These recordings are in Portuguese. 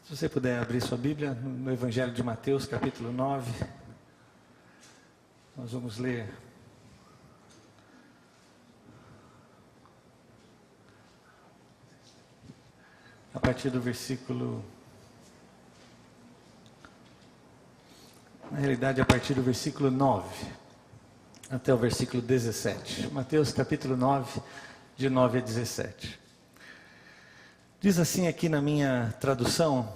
Se você puder abrir sua Bíblia no Evangelho de Mateus, capítulo 9, nós vamos ler a partir do versículo, na realidade a partir do versículo 9 até o versículo 17. Mateus capítulo 9, de 9 a 17. Diz assim aqui na minha tradução: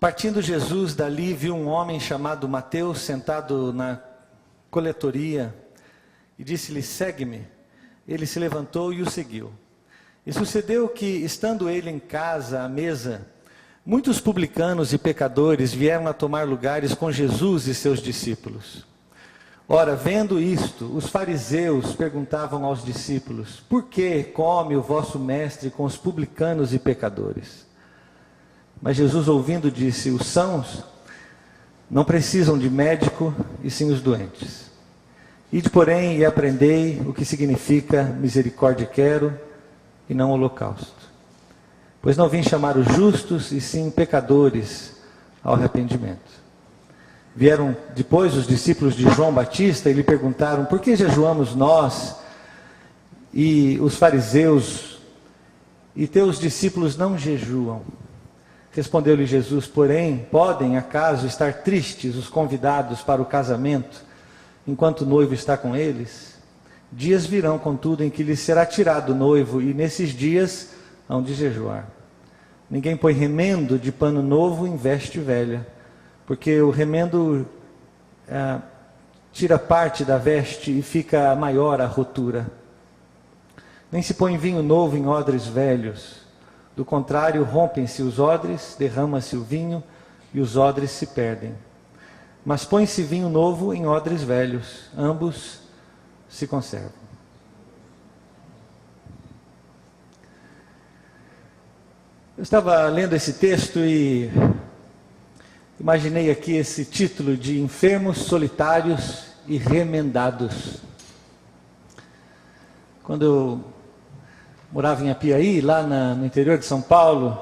partindo Jesus dali, viu um homem chamado Mateus sentado na coletoria e disse-lhe: segue-me. Ele se levantou e o seguiu. E sucedeu que, estando ele em casa à mesa, muitos publicanos e pecadores vieram a tomar lugares com Jesus e seus discípulos. Ora, vendo isto, os fariseus perguntavam aos discípulos: por que come o vosso mestre com os publicanos e pecadores? Mas Jesus, ouvindo, disse: os sãos não precisam de médico, e sim os doentes. Ide, porém, e aprendei o que significa misericórdia quero, e não holocausto. Pois não vim chamar os justos, e sim pecadores ao arrependimento. Vieram depois os discípulos de João Batista e lhe perguntaram: por que jejuamos nós e os fariseus, e teus discípulos não jejuam? Respondeu-lhe Jesus: porém, podem acaso estar tristes os convidados para o casamento, enquanto o noivo está com eles? Dias virão, contudo, em que lhes será tirado o noivo, e nesses dias hão de jejuar. Ninguém põe remendo de pano novo em veste velha, porque o remendo tira parte da veste e fica maior a rotura. Nem se põe vinho novo em odres velhos. Do contrário, rompem-se os odres, derrama-se o vinho e os odres se perdem. Mas põe-se vinho novo em odres velhos, ambos se conservam. Eu estava lendo esse texto e imaginei aqui esse título de enfermos, solitários e remendados. Quando eu morava em Apiaí, lá no interior de São Paulo,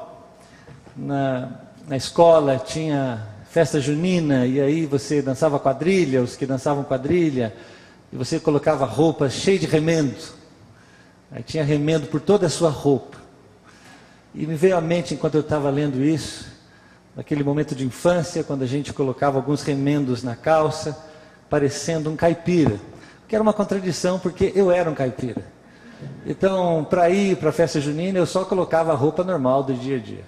na escola tinha festa junina, e aí você dançava quadrilha, os que dançavam quadrilha, e você colocava roupa cheia de remendo. Aí tinha remendo por toda a sua roupa. E me veio à mente, enquanto eu estava lendo isso, naquele momento de infância, quando a gente colocava alguns remendos na calça, parecendo um caipira. Que era uma contradição, porque eu era um caipira. Então, para ir para a festa junina, eu só colocava a roupa normal do dia a dia.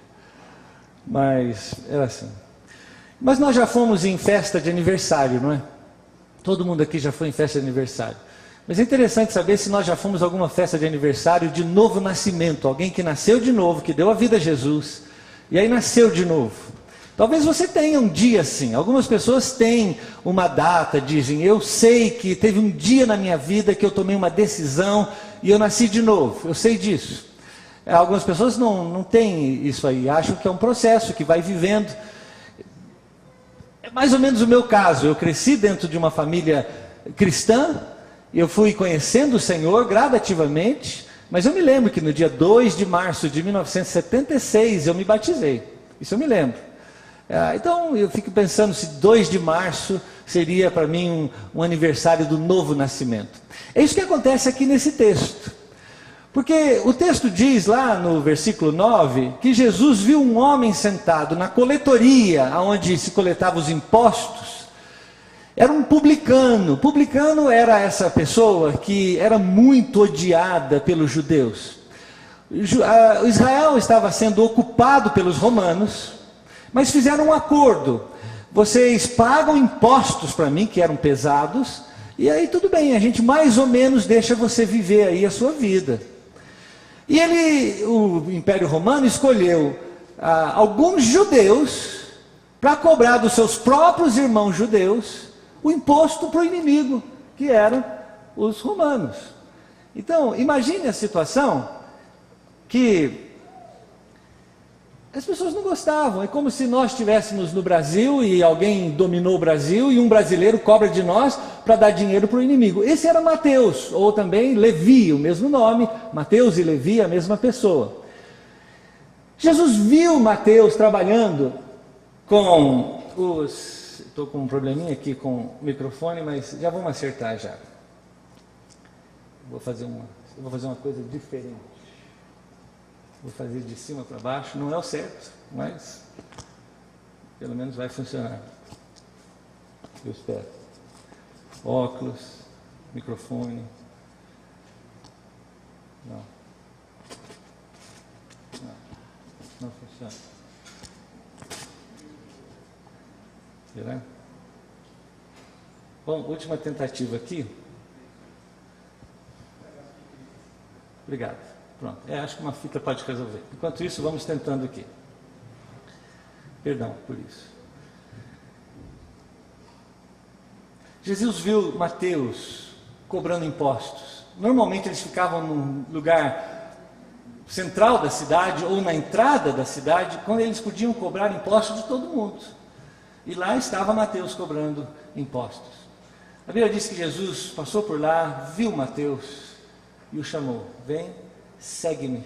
Mas era assim. Mas nós já fomos em festa de aniversário, não é? Todo mundo aqui já foi em festa de aniversário. Mas é interessante saber se nós já fomos a alguma festa de aniversário de novo nascimento. Alguém que nasceu de novo, que deu a vida a Jesus, e aí nasceu de novo. Talvez você tenha um dia assim. Algumas pessoas têm uma data, dizem: eu sei que teve um dia na minha vida que eu tomei uma decisão e eu nasci de novo. Eu sei disso. Algumas pessoas não têm isso aí, acham que é um processo que vai vivendo. É mais ou menos o meu caso. Eu cresci dentro de uma família cristã, eu fui conhecendo o Senhor gradativamente, mas eu me lembro que no dia 2 de março de 1976 eu me batizei. Isso eu me lembro. Então eu fico pensando se 2 de março seria para mim um aniversário do novo nascimento. É isso que acontece aqui nesse texto. Porque o texto diz lá no versículo 9 que Jesus viu um homem sentado na coletoria, onde se coletavam os impostos. Era um publicano. Publicano era essa pessoa que era muito odiada pelos judeus. Israel estava sendo ocupado pelos romanos, mas fizeram um acordo: vocês pagam impostos para mim, que eram pesados, e aí tudo bem, a gente mais ou menos deixa você viver aí a sua vida. E o Império Romano escolheu alguns judeus para cobrar dos seus próprios irmãos judeus o imposto para o inimigo, que eram os romanos. Então, imagine a situação que as pessoas não gostavam. É como se nós estivéssemos no Brasil e alguém dominou o Brasil e um brasileiro cobra de nós para dar dinheiro para o inimigo. Esse era Mateus, ou também Levi, o mesmo nome. Mateus e Levi, a mesma pessoa. Jesus viu Mateus trabalhando com os... Estou com um probleminha aqui com o microfone, mas já vamos acertar já. Vou fazer uma coisa diferente. Vou fazer de cima para baixo. Não é o certo, mas pelo menos vai funcionar. Eu espero. Óculos, microfone. Não funciona. Será? Bom, última tentativa aqui. Obrigado. Pronto. Acho que uma fita pode resolver. Enquanto isso, vamos tentando aqui. Perdão por isso. Jesus viu Mateus cobrando impostos. Normalmente eles ficavam num lugar central da cidade ou na entrada da cidade, quando eles podiam cobrar impostos de todo mundo. E lá estava Mateus cobrando impostos. A Bíblia diz que Jesus passou por lá, viu Mateus e o chamou. Vem, segue-me.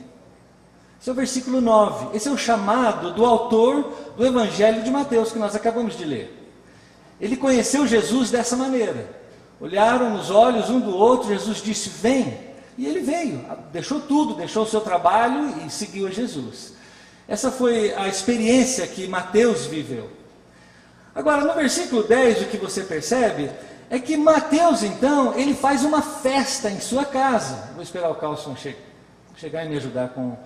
Esse é o versículo 9. Esse é o chamado do autor do Evangelho de Mateus, que nós acabamos de ler. Ele conheceu Jesus dessa maneira. Olharam nos olhos um do outro, Jesus disse, vem. E ele veio, deixou tudo, deixou o seu trabalho e seguiu a Jesus. Essa foi a experiência que Mateus viveu. Agora, no versículo 10, o que você percebe é que Mateus, então, ele faz uma festa em sua casa. Vou esperar o Carlson chegar e me ajudar com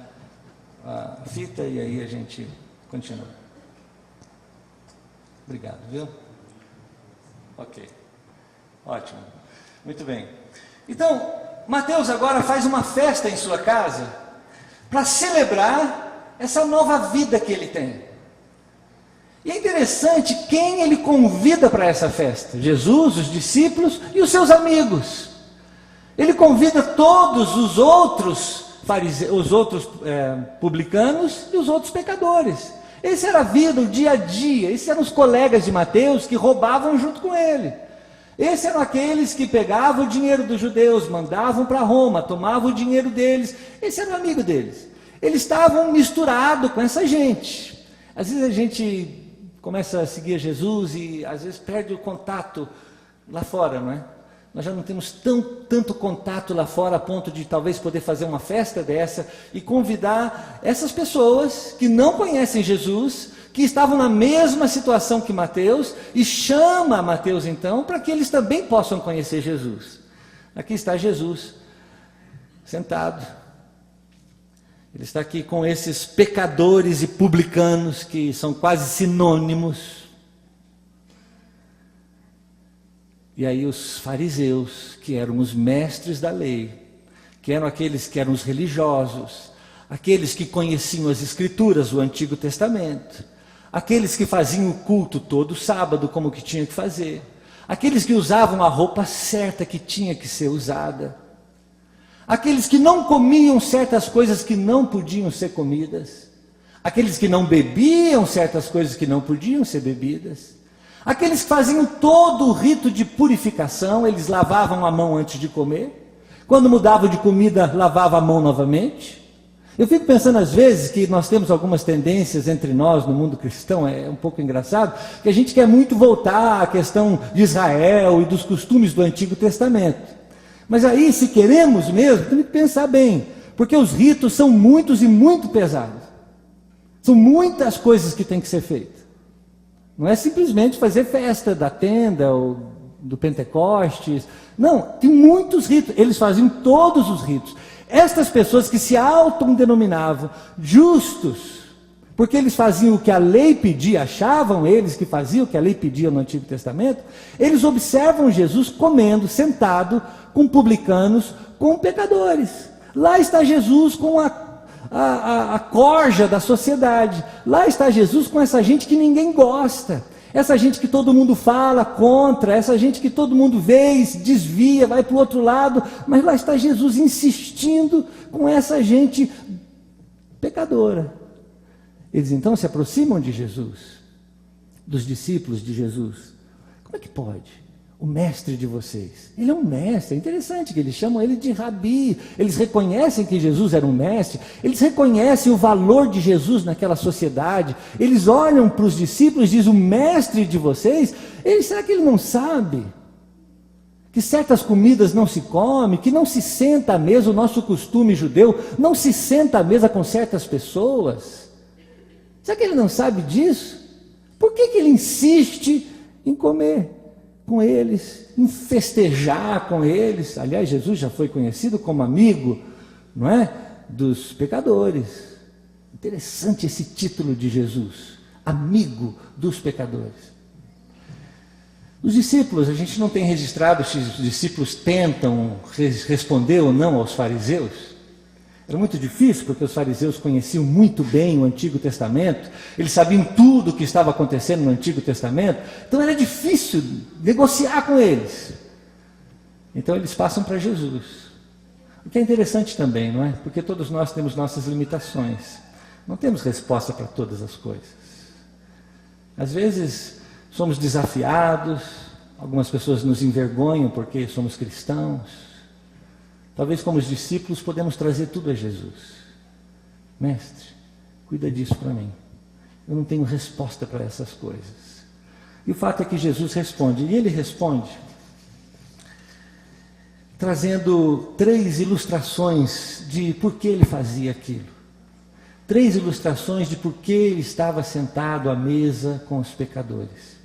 a fita e aí a gente continua. Obrigado, viu? Ok, ótimo, muito bem. Então, Mateus agora faz uma festa em sua casa para celebrar essa nova vida que ele tem. E é interessante quem ele convida para essa festa: Jesus, os discípulos e os seus amigos. Ele convida todos os outros fariseus, publicanos e os outros pecadores. Essa era a vida, o dia a dia. Esses eram os colegas de Mateus que roubavam junto com ele. Esses eram aqueles que pegavam o dinheiro dos judeus, mandavam para Roma, tomavam o dinheiro deles. Esse era o amigo deles. Eles estavam misturados com essa gente. Às vezes a gente começa a seguir Jesus e às vezes perde o contato lá fora, não é? Nós já não temos tanto contato lá fora a ponto de talvez poder fazer uma festa dessa e convidar essas pessoas que não conhecem Jesus, que estavam na mesma situação que Mateus, e chama Mateus então para que eles também possam conhecer Jesus. Aqui está Jesus, sentado. Ele está aqui com esses pecadores e publicanos que são quase sinônimos. E aí os fariseus, que eram os mestres da lei, que eram aqueles que eram os religiosos, aqueles que conheciam as Escrituras, o Antigo Testamento, aqueles que faziam o culto todo sábado como que tinha que fazer, aqueles que usavam a roupa certa que tinha que ser usada, aqueles que não comiam certas coisas que não podiam ser comidas, aqueles que não bebiam certas coisas que não podiam ser bebidas, aqueles que faziam todo o rito de purificação, eles lavavam a mão antes de comer, quando mudavam de comida, lavavam a mão novamente. Eu fico pensando às vezes que nós temos algumas tendências entre nós no mundo cristão, é um pouco engraçado, que a gente quer muito voltar à questão de Israel e dos costumes do Antigo Testamento. Mas aí, se queremos mesmo, temos que pensar bem, porque os ritos são muitos e muito pesados. São muitas coisas que têm que ser feitas. Não é simplesmente fazer festa da tenda ou do Pentecostes. Não, tem muitos ritos. Eles faziam todos os ritos. Estas pessoas que se autodenominavam justos, porque eles faziam o que a lei pedia, achavam eles que faziam o que a lei pedia no Antigo Testamento, eles observam Jesus comendo, sentado, com publicanos, com pecadores. Lá está Jesus com a corja da sociedade. Lá está Jesus com essa gente que ninguém gosta, essa gente que todo mundo fala contra, essa gente que todo mundo vê e se desvia, vai para o outro lado, mas lá está Jesus insistindo com essa gente pecadora. Eles então se aproximam de Jesus, dos discípulos de Jesus. Como é que pode? o mestre de vocês. Ele é um mestre, é interessante que eles chamam ele de rabi. Eles reconhecem que Jesus era um mestre, eles reconhecem o valor de Jesus naquela sociedade. Eles olham para os discípulos e dizem, o mestre de vocês, será que ele não sabe que certas comidas não se come, que não se senta à mesa, o nosso costume judeu, não se senta à mesa com certas pessoas? Será que ele não sabe disso? Por que ele insiste em comer com eles, em festejar com eles? Aliás, Jesus já foi conhecido como amigo, não é? Dos pecadores. Interessante esse título de Jesus, amigo dos pecadores. Os discípulos, a gente não tem registrado se os discípulos tentam responder ou não aos fariseus. Era muito difícil, porque os fariseus conheciam muito bem o Antigo Testamento, eles sabiam tudo o que estava acontecendo no Antigo Testamento, então era difícil negociar com eles. Então eles passam para Jesus. O que é interessante também, não é? Porque todos nós temos nossas limitações, não temos resposta para todas as coisas. Às vezes somos desafiados, algumas pessoas nos envergonham porque somos cristãos. Talvez como os discípulos podemos trazer tudo a Jesus. Mestre, cuida disso para mim. Eu não tenho resposta para essas coisas. E o fato é que Jesus responde, e ele responde trazendo 3 ilustrações de por que ele fazia aquilo. 3 ilustrações de por que ele estava sentado à mesa com os pecadores.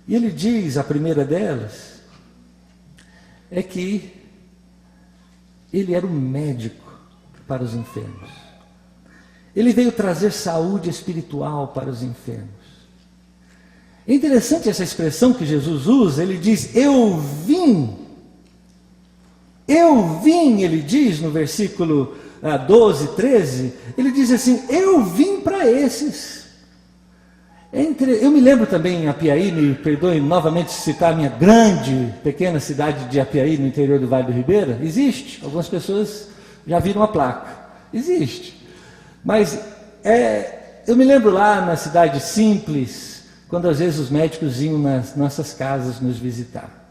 E ele diz, a primeira delas, é que ele era um médico para os enfermos. Ele veio trazer saúde espiritual para os enfermos. É interessante essa expressão que Jesus usa, ele diz, eu vim, ele diz no versículo 12, 13, ele diz assim, eu vim para esses. Eu me lembro também em Apiaí, me perdoem novamente citar a minha pequena cidade de Apiaí, no interior do Vale do Ribeira. Existe, algumas pessoas já viram a placa, existe. Mas eu me lembro lá na cidade simples, quando às vezes os médicos vinham nas nossas casas nos visitar.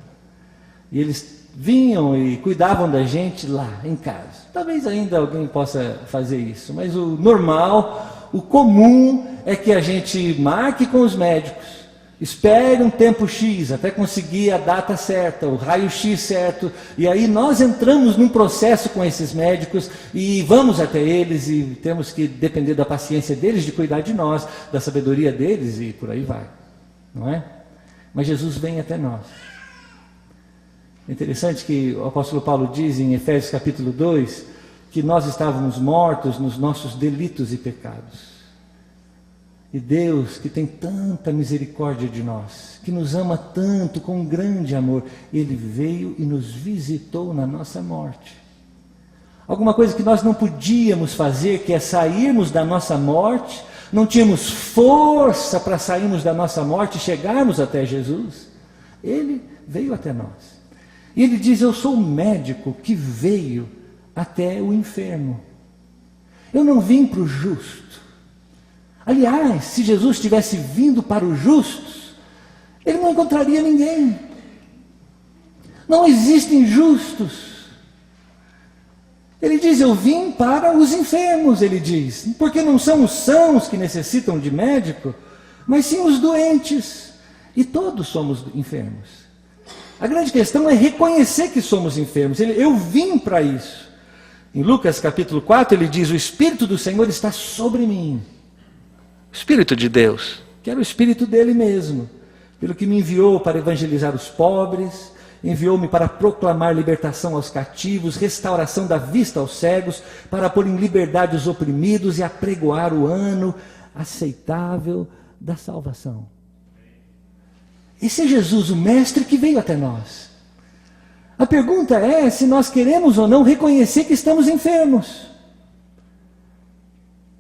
E eles vinham e cuidavam da gente lá em casa. Talvez ainda alguém possa fazer isso, mas o normal, o comum é que a gente marque com os médicos, espere um tempo X até conseguir a data certa, o raio-x certo, e aí nós entramos num processo com esses médicos e vamos até eles e temos que depender da paciência deles, de cuidar de nós, da sabedoria deles e por aí vai, não é? Mas Jesus vem até nós. É interessante que o apóstolo Paulo diz em Efésios capítulo 2, que nós estávamos mortos nos nossos delitos e pecados. E Deus, que tem tanta misericórdia de nós, que nos ama tanto, com um grande amor, Ele veio e nos visitou na nossa morte. Alguma coisa que nós não podíamos fazer, que é sairmos da nossa morte, não tínhamos força para sairmos da nossa morte e chegarmos até Jesus. Ele veio até nós. E Ele diz, eu sou o médico que veio até o enfermo. Eu não vim para o justo. Aliás, se Jesus tivesse vindo para os justos, Ele não encontraria ninguém. Não existem justos. Ele diz, eu vim para os enfermos, ele diz. Porque não são os sãos que necessitam de médico, mas sim os doentes. E todos somos enfermos. A grande questão é reconhecer que somos enfermos. Eu vim para isso. Em Lucas capítulo 4, ele diz, o Espírito do Senhor está sobre mim. Espírito de Deus, que era o Espírito dele mesmo, pelo que me enviou para evangelizar os pobres, enviou-me para proclamar libertação aos cativos, restauração da vista aos cegos, para pôr em liberdade os oprimidos e apregoar o ano aceitável da salvação. Esse é Jesus, o Mestre que veio até nós. A pergunta é se nós queremos ou não reconhecer que estamos enfermos.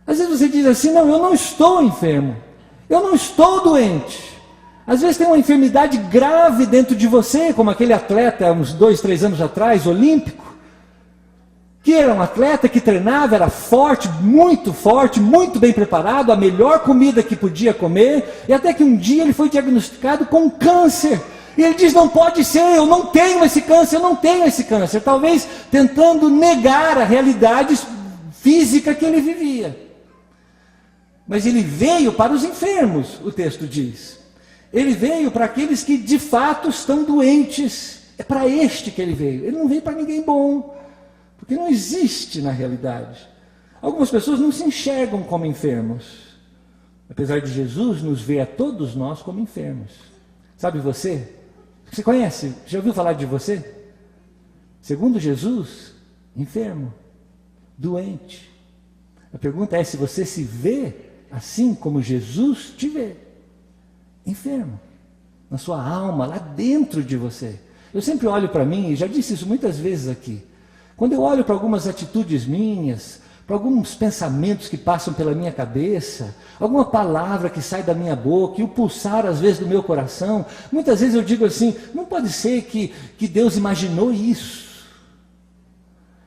Às vezes você diz assim, não, eu não estou enfermo, eu não estou doente. Às vezes tem uma enfermidade grave dentro de você, como aquele atleta, uns 2, 3 anos atrás, olímpico, que era um atleta que treinava, era forte, muito bem preparado, a melhor comida que podia comer, e até que um dia ele foi diagnosticado com câncer. E ele diz, não pode ser, eu não tenho esse câncer, eu não tenho esse câncer. Talvez tentando negar a realidade física que ele vivia. Mas ele veio para os enfermos, o texto diz. Ele veio para aqueles que de fato estão doentes. É para este que ele veio. Ele não veio para ninguém bom, porque não existe na realidade. Algumas pessoas não se enxergam como enfermos, apesar de Jesus nos ver a todos nós como enfermos. Sabe você? Você conhece? Já ouviu falar de você? Segundo Jesus, enfermo, doente. A pergunta é se você se vê assim como Jesus te vê, enfermo, na sua alma, lá dentro de você. Eu sempre olho para mim, e já disse isso muitas vezes aqui, quando eu olho para algumas atitudes minhas, para alguns pensamentos que passam pela minha cabeça, alguma palavra que sai da minha boca, e o pulsar às vezes do meu coração, muitas vezes eu digo assim, não pode ser que Deus imaginou isso.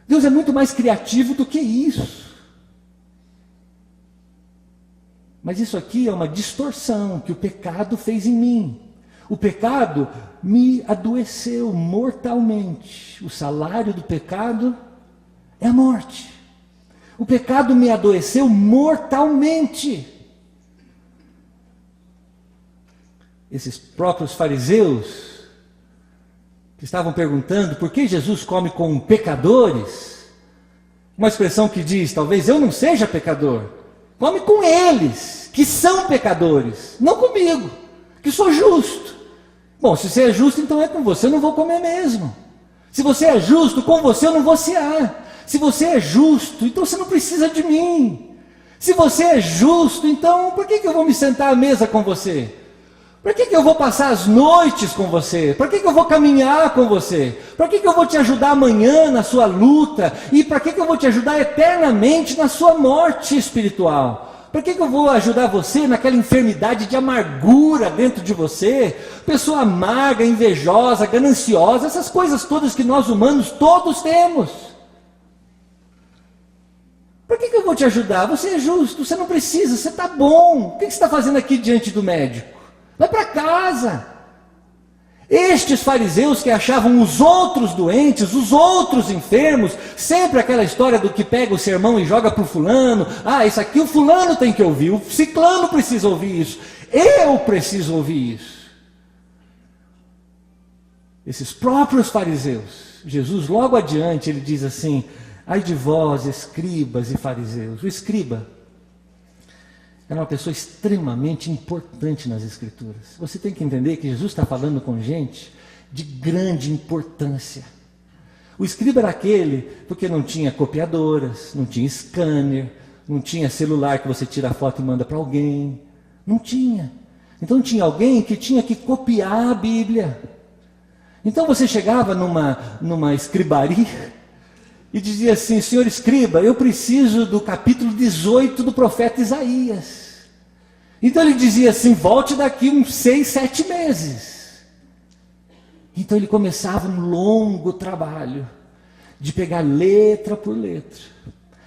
Deus é muito mais criativo do que isso. Mas isso aqui é uma distorção que o pecado fez em mim. O pecado me adoeceu mortalmente. O salário do pecado é a morte. O pecado me adoeceu mortalmente. Esses próprios fariseus que estavam perguntando por que Jesus come com pecadores, uma expressão que diz, talvez eu não seja pecador, come com eles, que são pecadores, não comigo, que sou justo. Bom, se você é justo, então é com você, eu não vou comer mesmo. Se você é justo, com você eu não vou cear. Se você é justo, então você não precisa de mim. Se você é justo, então por que eu vou me sentar à mesa com você? Por que eu vou passar as noites com você? Por que eu vou caminhar com você? Por que eu vou te ajudar amanhã na sua luta? E por que eu vou te ajudar eternamente na sua morte espiritual? Por que eu vou ajudar você naquela enfermidade de amargura dentro de você? Pessoa amarga, invejosa, gananciosa, essas coisas todas que nós humanos todos temos. Por que eu vou te ajudar? Você é justo, você não precisa, você está bom. O que você está fazendo aqui diante do médico? Vai para casa. Estes fariseus que achavam os outros doentes, os outros enfermos, sempre aquela história do que pega o sermão e joga para o fulano. Ah, isso aqui o fulano tem que ouvir, o ciclano precisa ouvir isso, eu preciso ouvir isso. Esses próprios fariseus, Jesus logo adiante ele diz assim, ai de vós, escribas e fariseus. O escriba era uma pessoa extremamente importante nas Escrituras. Você tem que entender que Jesus está falando com gente de grande importância. O escriba era aquele, porque não tinha copiadoras, não tinha scanner, não tinha celular que você tira a foto e manda para alguém. Não tinha. Então tinha alguém que tinha que copiar a Bíblia. Então você chegava numa escribaria e dizia assim, senhor escriba, eu preciso do capítulo 18 do profeta Isaías. Então ele dizia assim, volte daqui uns 6, 7 meses. Então ele começava um longo trabalho de pegar letra por letra.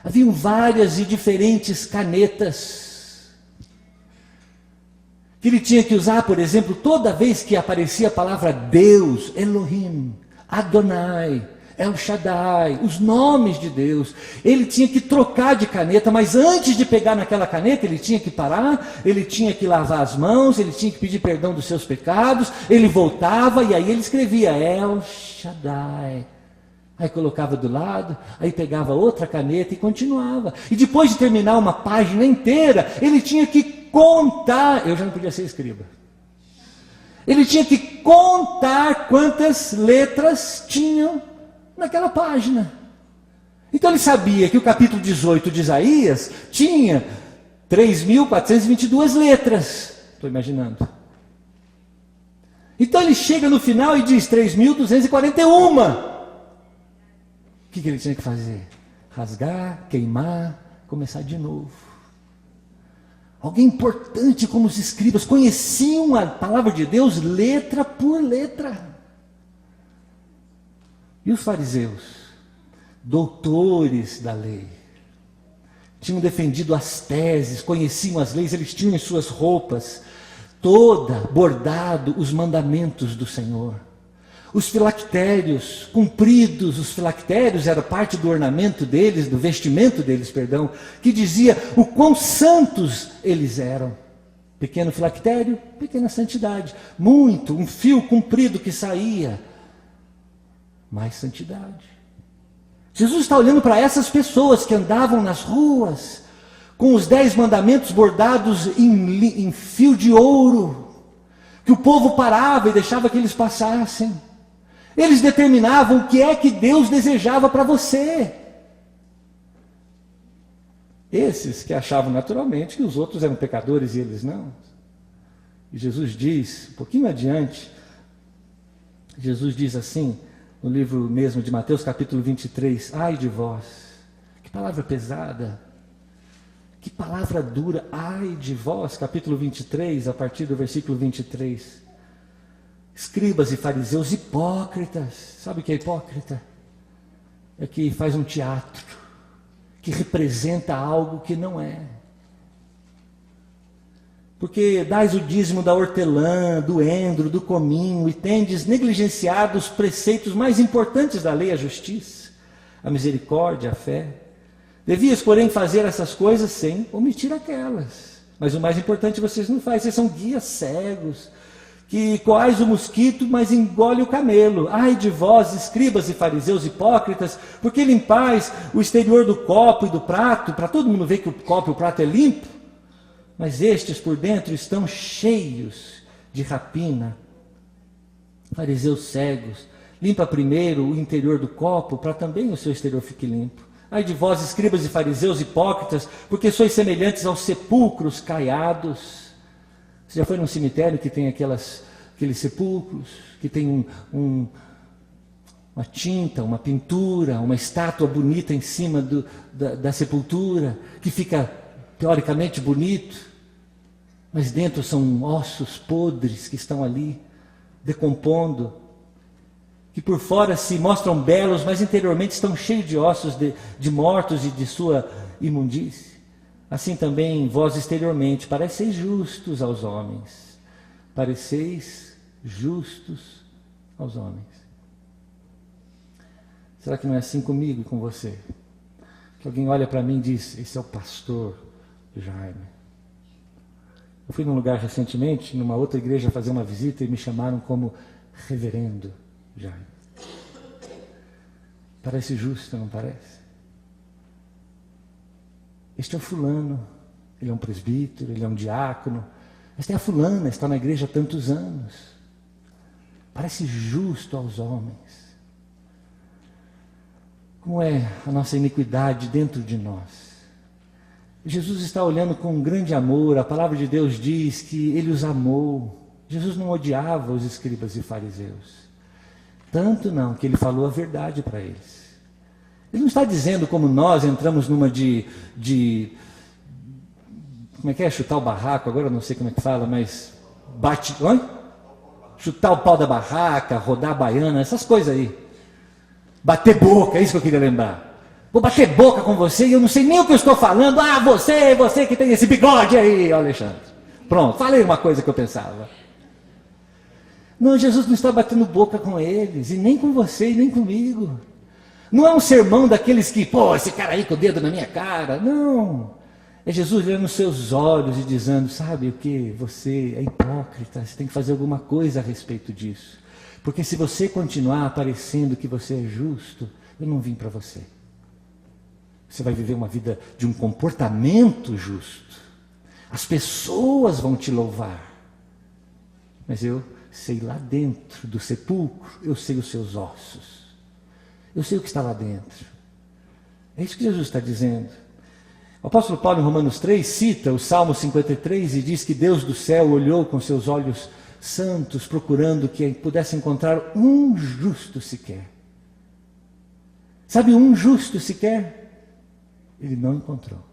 Haviam várias e diferentes canetas que ele tinha que usar, por exemplo, toda vez que aparecia a palavra Deus, Elohim, Adonai, El Shaddai, os nomes de Deus, ele tinha que trocar de caneta, mas antes de pegar naquela caneta, ele tinha que parar, ele tinha que lavar as mãos, ele tinha que pedir perdão dos seus pecados, ele voltava e aí ele escrevia El Shaddai, aí colocava do lado, aí pegava outra caneta e continuava, e depois de terminar uma página inteira, ele tinha que contar, eu já não podia ser escriba, ele tinha que contar quantas letras tinham naquela página. Então ele sabia que o capítulo 18 de Isaías tinha 3.422 letras. Estou imaginando. Então ele chega no final e diz 3.241. O que ele tinha que fazer? Rasgar, queimar, começar de novo. Alguém importante como os escribas conheciam a palavra de Deus letra por letra. E os fariseus, doutores da lei, tinham defendido as teses, conheciam as leis, eles tinham em suas roupas toda bordado os mandamentos do Senhor. Os filactérios, compridos, os filactérios era parte do ornamento deles, do vestimento deles, perdão, que dizia o quão santos eles eram. Pequeno filactério, pequena santidade. Muito, um fio comprido que saía, mais santidade. Jesus está olhando para essas pessoas que andavam nas ruas, com os 10 mandamentos bordados em fio de ouro, que o povo parava e deixava que eles passassem. Eles determinavam o que é que Deus desejava para você. Esses que achavam naturalmente que os outros eram pecadores e eles não. E Jesus diz, um pouquinho adiante, Jesus diz assim, no livro mesmo de Mateus, capítulo 23, ai de vós, que palavra pesada, que palavra dura, ai de vós, capítulo 23, a partir do versículo 23. Escribas e fariseus hipócritas. Sabe o que é hipócrita? É que faz um teatro, que representa algo que não é. Porque dais o dízimo da hortelã, do endro, do cominho, e tendes negligenciado os preceitos mais importantes da lei, a justiça, a misericórdia, a fé. Devias, porém, fazer essas coisas sem omitir aquelas. Mas o mais importante vocês não fazem, vocês são guias cegos, que coais o mosquito, mas engole o camelo. Ai de vós, escribas e fariseus hipócritas, porque limpais o exterior do copo e do prato, para todo mundo ver que o copo e o prato é limpo, mas estes por dentro estão cheios de rapina. Fariseus cegos, limpa primeiro o interior do copo, para também o seu exterior fique limpo. Ai de vós, escribas e fariseus hipócritas, porque sois semelhantes aos sepulcros caiados. Você já foi num cemitério que tem aqueles sepulcros, que tem uma tinta, uma pintura, uma estátua bonita em cima da sepultura, que fica teoricamente bonito, mas dentro são ossos podres que estão ali, decompondo, que por fora se mostram belos, mas interiormente estão cheios de ossos de mortos e de sua imundície. Assim também vós exteriormente pareceis justos aos homens. Pareceis justos aos homens. Será que não é assim comigo e com você? Que alguém olha para mim e diz, esse é o pastor Jaime. Eu fui num lugar recentemente, numa outra igreja, fazer uma visita e me chamaram como reverendo Jaime. Parece justo, não parece? Este é o fulano, ele é um presbítero, ele é um diácono. Esta é a fulana, está na igreja há tantos anos. Parece justo aos homens. Como é a nossa iniquidade dentro de nós? Jesus está olhando com um grande amor, a palavra de Deus diz que ele os amou. Jesus não odiava os escribas e fariseus. Tanto não, que ele falou a verdade para eles. Ele não está dizendo como nós entramos numa como é que é? Chutar o barraco, agora eu não sei como é que fala, mas chutar o pau da barraca, rodar a baiana, essas coisas aí. Bater boca, é isso que eu queria lembrar. Vou bater boca com você e eu não sei nem o que eu estou falando. Ah, você que tem esse bigode aí, Alexandre. Pronto, falei uma coisa que eu pensava. Não, Jesus não está batendo boca com eles, e nem com você, e nem comigo. Não é um sermão daqueles que, esse cara aí com o dedo na minha cara. Não. É Jesus olhando nos seus olhos e dizendo, sabe o que? Você é hipócrita, você tem que fazer alguma coisa a respeito disso. Porque se você continuar parecendo que você é justo, eu não vim para você. Você vai viver uma vida de um comportamento justo. As pessoas vão te louvar. Mas eu sei lá dentro do sepulcro, eu sei os seus ossos. Eu sei o que está lá dentro. É isso que Jesus está dizendo. O apóstolo Paulo, em Romanos 3, cita o Salmo 53 e diz que Deus do céu olhou com seus olhos santos, procurando que pudesse encontrar um justo sequer. Sabe, um justo sequer? Ele não encontrou.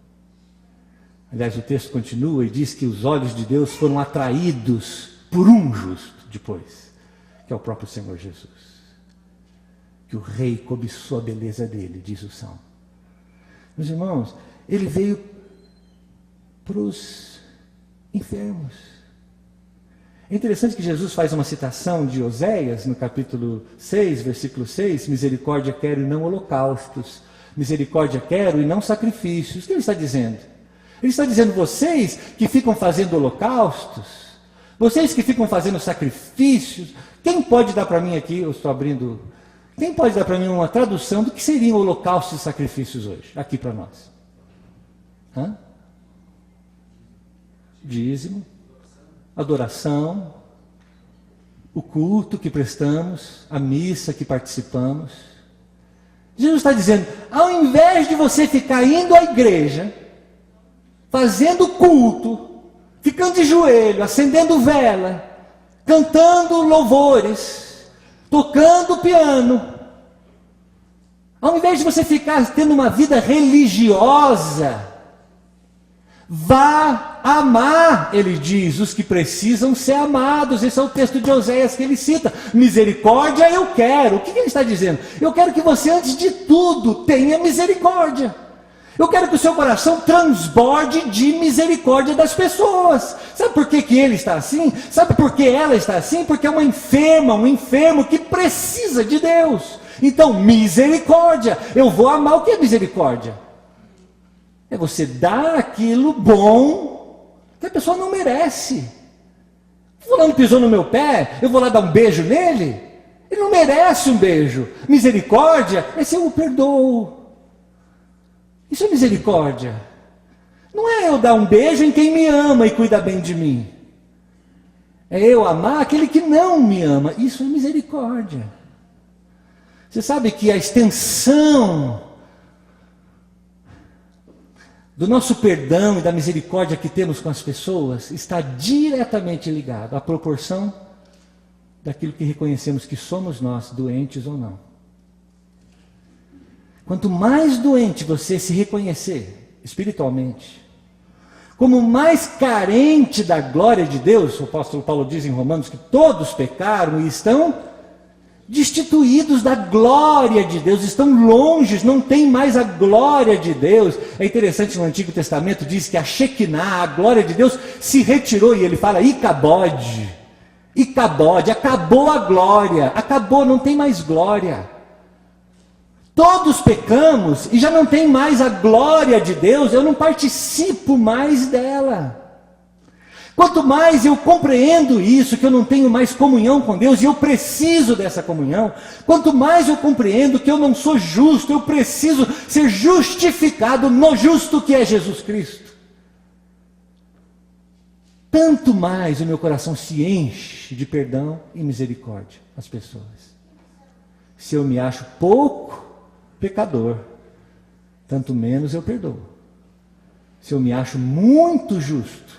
Aliás, o texto continua e diz que os olhos de Deus foram atraídos por um justo depois, que é o próprio Senhor Jesus. Que o rei cobiçou a beleza dele, diz o Salmo. Meus irmãos, ele veio para os enfermos. É interessante que Jesus faz uma citação de Oséias, no capítulo 6, versículo 6, misericórdia quero e não holocaustos, misericórdia quero e não sacrifícios. O que ele está dizendo? Ele está dizendo, vocês que ficam fazendo holocaustos, vocês que ficam fazendo sacrifícios, quem pode dar para mim aqui, eu estou abrindo, quem pode dar para mim uma tradução do que seriam holocaustos e sacrifícios hoje, aqui para nós? Hã? Dízimo, adoração, o culto que prestamos, a missa que participamos. Jesus está dizendo, ao invés de você ficar indo à igreja, fazendo culto, ficando de joelho, acendendo vela, cantando louvores, tocando piano, ao invés de você ficar tendo uma vida religiosa, vá amar, ele diz, os que precisam ser amados. Esse é o texto de Oséias que ele cita. Misericórdia eu quero. O que ele está dizendo? Eu quero que você, antes de tudo, tenha misericórdia. Eu quero que o seu coração transborde de misericórdia das pessoas. Sabe por que ele está assim? Sabe por que ela está assim? Porque é uma enferma, um enfermo que precisa de Deus. Então, misericórdia. Eu vou amar. O que é misericórdia? É você dar aquilo bom que a pessoa não merece. Fulano pisou no meu pé, eu vou lá dar um beijo nele? Ele não merece um beijo. Misericórdia é se eu o perdoo. Isso é misericórdia. Não é eu dar um beijo em quem me ama e cuida bem de mim. É eu amar aquele que não me ama. Isso é misericórdia. Você sabe que a extensão do nosso perdão e da misericórdia que temos com as pessoas está diretamente ligado à proporção daquilo que reconhecemos que somos nós, doentes ou não. Quanto mais doente você se reconhecer espiritualmente, como mais carente da glória de Deus, o apóstolo Paulo diz em Romanos que todos pecaram e estão destituídos da glória de Deus, estão longe, não tem mais a glória de Deus. É interessante, no Antigo Testamento diz que a Shekinah, a glória de Deus, se retirou, e ele fala, Icabode, acabou a glória, acabou, não tem mais glória. Todos pecamos e já não tem mais a glória de Deus, eu não participo mais dela. Quanto mais eu compreendo isso, que eu não tenho mais comunhão com Deus, e eu preciso dessa comunhão, quanto mais eu compreendo que eu não sou justo, eu preciso ser justificado no justo que é Jesus Cristo, tanto mais o meu coração se enche de perdão e misericórdia às pessoas. Se eu me acho pouco pecador, tanto menos eu perdoo. Se eu me acho muito justo,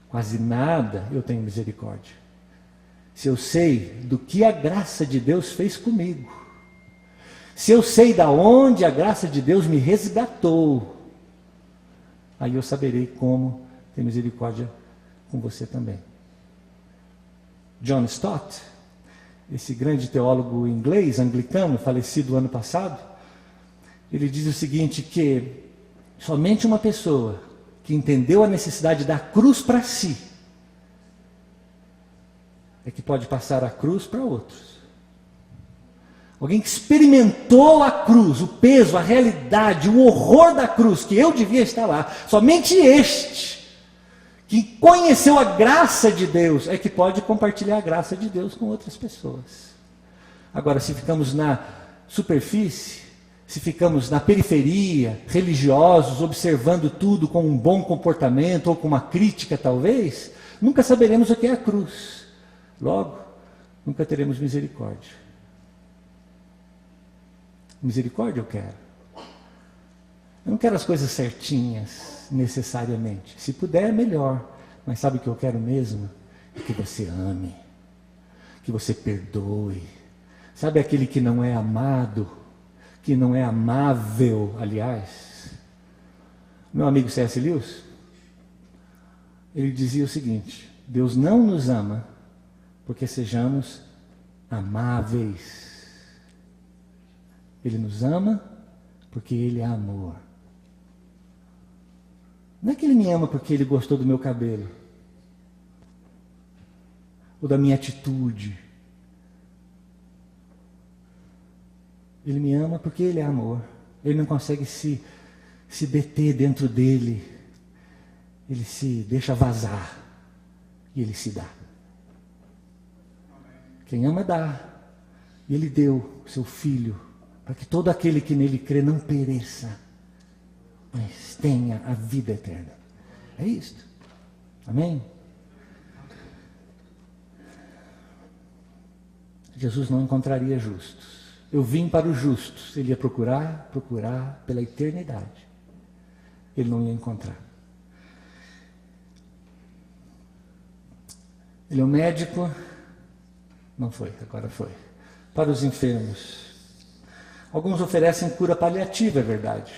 quase nada eu tenho misericórdia. Se eu sei do que a graça de Deus fez comigo, se eu sei da onde a graça de Deus me resgatou, aí eu saberei como ter misericórdia com você também. John Stott, esse grande teólogo inglês, anglicano, falecido ano passado, ele diz o seguinte, que somente uma pessoa que entendeu a necessidade da cruz para si, é que pode passar a cruz para outros. Alguém que experimentou a cruz, o peso, a realidade, o horror da cruz, que eu devia estar lá, somente este, que conheceu a graça de Deus, é que pode compartilhar a graça de Deus com outras pessoas. Agora, se ficamos na superfície, se ficamos na periferia, religiosos, observando tudo com um bom comportamento ou com uma crítica talvez, nunca saberemos o que é a cruz. Logo, nunca teremos misericórdia. Misericórdia eu quero. Eu não quero as coisas certinhas, necessariamente. Se puder, melhor. Mas sabe o que eu quero mesmo? É que você ame, que você perdoe. Sabe aquele que não é amado, que não é amável, aliás? Meu amigo C.S. Lewis, ele dizia o seguinte: Deus não nos ama porque sejamos amáveis. Ele nos ama porque Ele é amor. Não é que Ele me ama porque Ele gostou do meu cabelo. ou da minha atitude. Ele me ama porque Ele é amor. Ele não consegue se deter dentro dele. Ele se deixa vazar e Ele se dá. Quem ama dá. E Ele deu o seu Filho para que todo aquele que nele crê não pereça, mas tenha a vida eterna. É isto. Amém? Jesus não encontraria justos. Eu vim para os justos. Ele ia procurar pela eternidade. Ele não ia encontrar. Ele é o médico. Não foi, agora foi. Para os enfermos. Alguns oferecem cura paliativa, é verdade.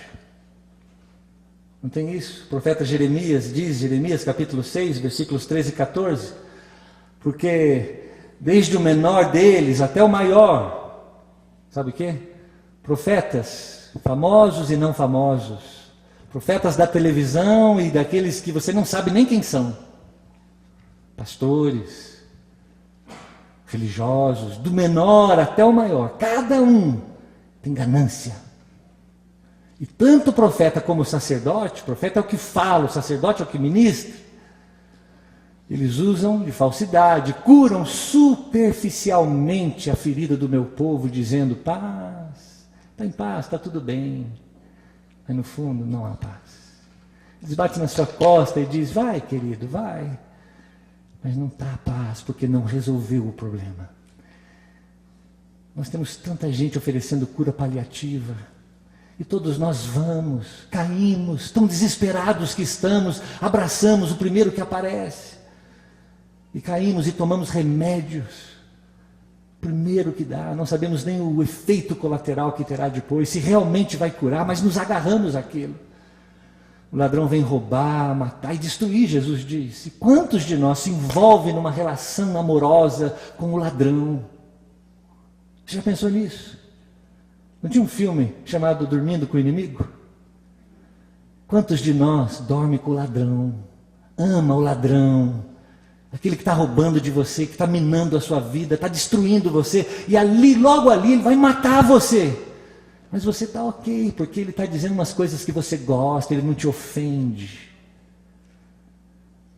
Não tem isso? O profeta Jeremias diz, Jeremias capítulo 6, versículos 13 e 14. Porque desde o menor deles até o maior, sabe o quê? Profetas, famosos e não famosos. Profetas da televisão e daqueles que você não sabe nem quem são. Pastores, religiosos, do menor até o maior. Cada um tem ganância. E tanto o profeta como o sacerdote, o profeta é o que fala, o sacerdote é o que ministra. Eles usam de falsidade, curam superficialmente a ferida do meu povo, dizendo paz, está em paz, está tudo bem. Mas no fundo não há paz. Eles batem na sua costa e dizem, vai querido, vai. Mas não está paz, porque não resolveu o problema. Nós temos tanta gente oferecendo cura paliativa. E todos nós vamos, caímos, tão desesperados que estamos, abraçamos o primeiro que aparece. E caímos e tomamos remédios. Primeiro que dá, não sabemos nem o efeito colateral que terá depois, se realmente vai curar, mas nos agarramos àquilo. O ladrão vem roubar, matar e destruir, Jesus disse. Quantos de nós se envolvem numa relação amorosa com o ladrão? Você já pensou nisso? Não tinha um filme chamado Dormindo com o Inimigo? Quantos de nós dorme com o ladrão? Ama o ladrão? Aquele que está roubando de você, que está minando a sua vida, está destruindo você. E ali, logo ali, ele vai matar você. Mas você está ok, porque ele está dizendo umas coisas que você gosta, ele não te ofende.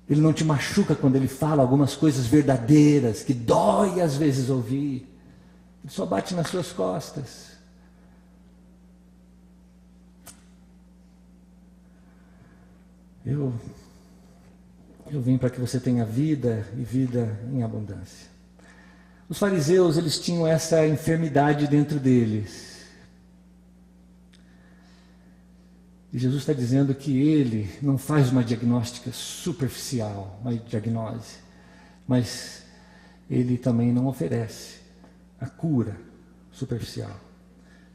Ele não te machuca quando ele fala algumas coisas verdadeiras, que dói às vezes ouvir. Ele só bate nas suas costas. Eu vim para que você tenha vida e vida em abundância. Os fariseus, eles tinham essa enfermidade dentro deles. E Jesus está dizendo que Ele não faz uma diagnóstica superficial, uma diagnose, mas Ele também não oferece a cura superficial,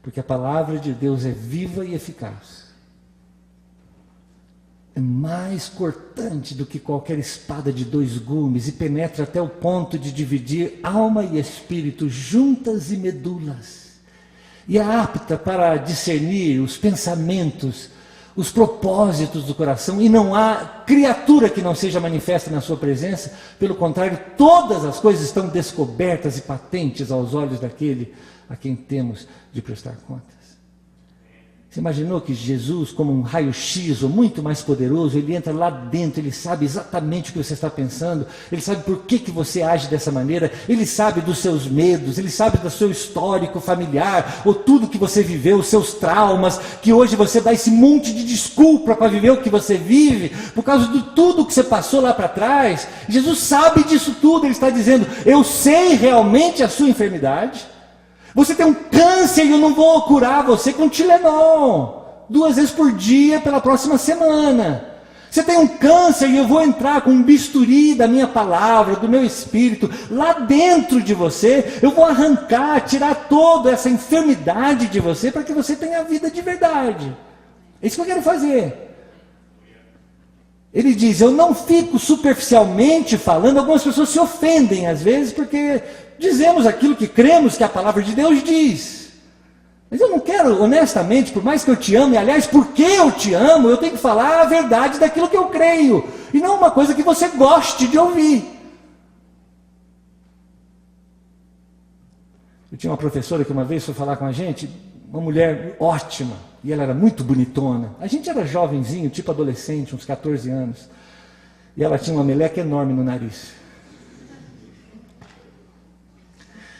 porque a palavra de Deus é viva e eficaz. É mais cortante do que qualquer espada de 2 gumes e penetra até o ponto de dividir alma e espírito, juntas e medulas. E é apta para discernir os pensamentos, os propósitos do coração, e não há criatura que não seja manifesta na sua presença. Pelo contrário, todas as coisas estão descobertas e patentes aos olhos daquele a quem temos de prestar contas. Você imaginou que Jesus, como um raio-x, ou muito mais poderoso, ele entra lá dentro, ele sabe exatamente o que você está pensando, ele sabe por que você age dessa maneira, ele sabe dos seus medos, ele sabe do seu histórico familiar, ou tudo que você viveu, os seus traumas, que hoje você dá esse monte de desculpa para viver o que você vive, por causa de tudo que você passou lá para trás. Jesus sabe disso tudo, ele está dizendo, eu sei realmente a sua enfermidade. Você tem um câncer e eu não vou curar você com Tilenol 2 vezes por dia pela próxima semana. Você tem um câncer e eu vou entrar com um bisturi da minha palavra, do meu espírito, lá dentro de você. Eu vou arrancar, tirar toda essa enfermidade de você para que você tenha vida de verdade. É isso que eu quero fazer. Ele diz, eu não fico superficialmente falando. Algumas pessoas se ofendem às vezes porque dizemos aquilo que cremos que a palavra de Deus diz. Mas eu não quero, honestamente, por mais que eu te ame, aliás, porque eu te amo, eu tenho que falar a verdade daquilo que eu creio. E não uma coisa que você goste de ouvir. Eu tinha uma professora que uma vez foi falar com a gente, uma mulher ótima, e ela era muito bonitona. A gente era jovenzinho, tipo adolescente, uns 14 anos. E ela tinha uma meleca enorme no nariz.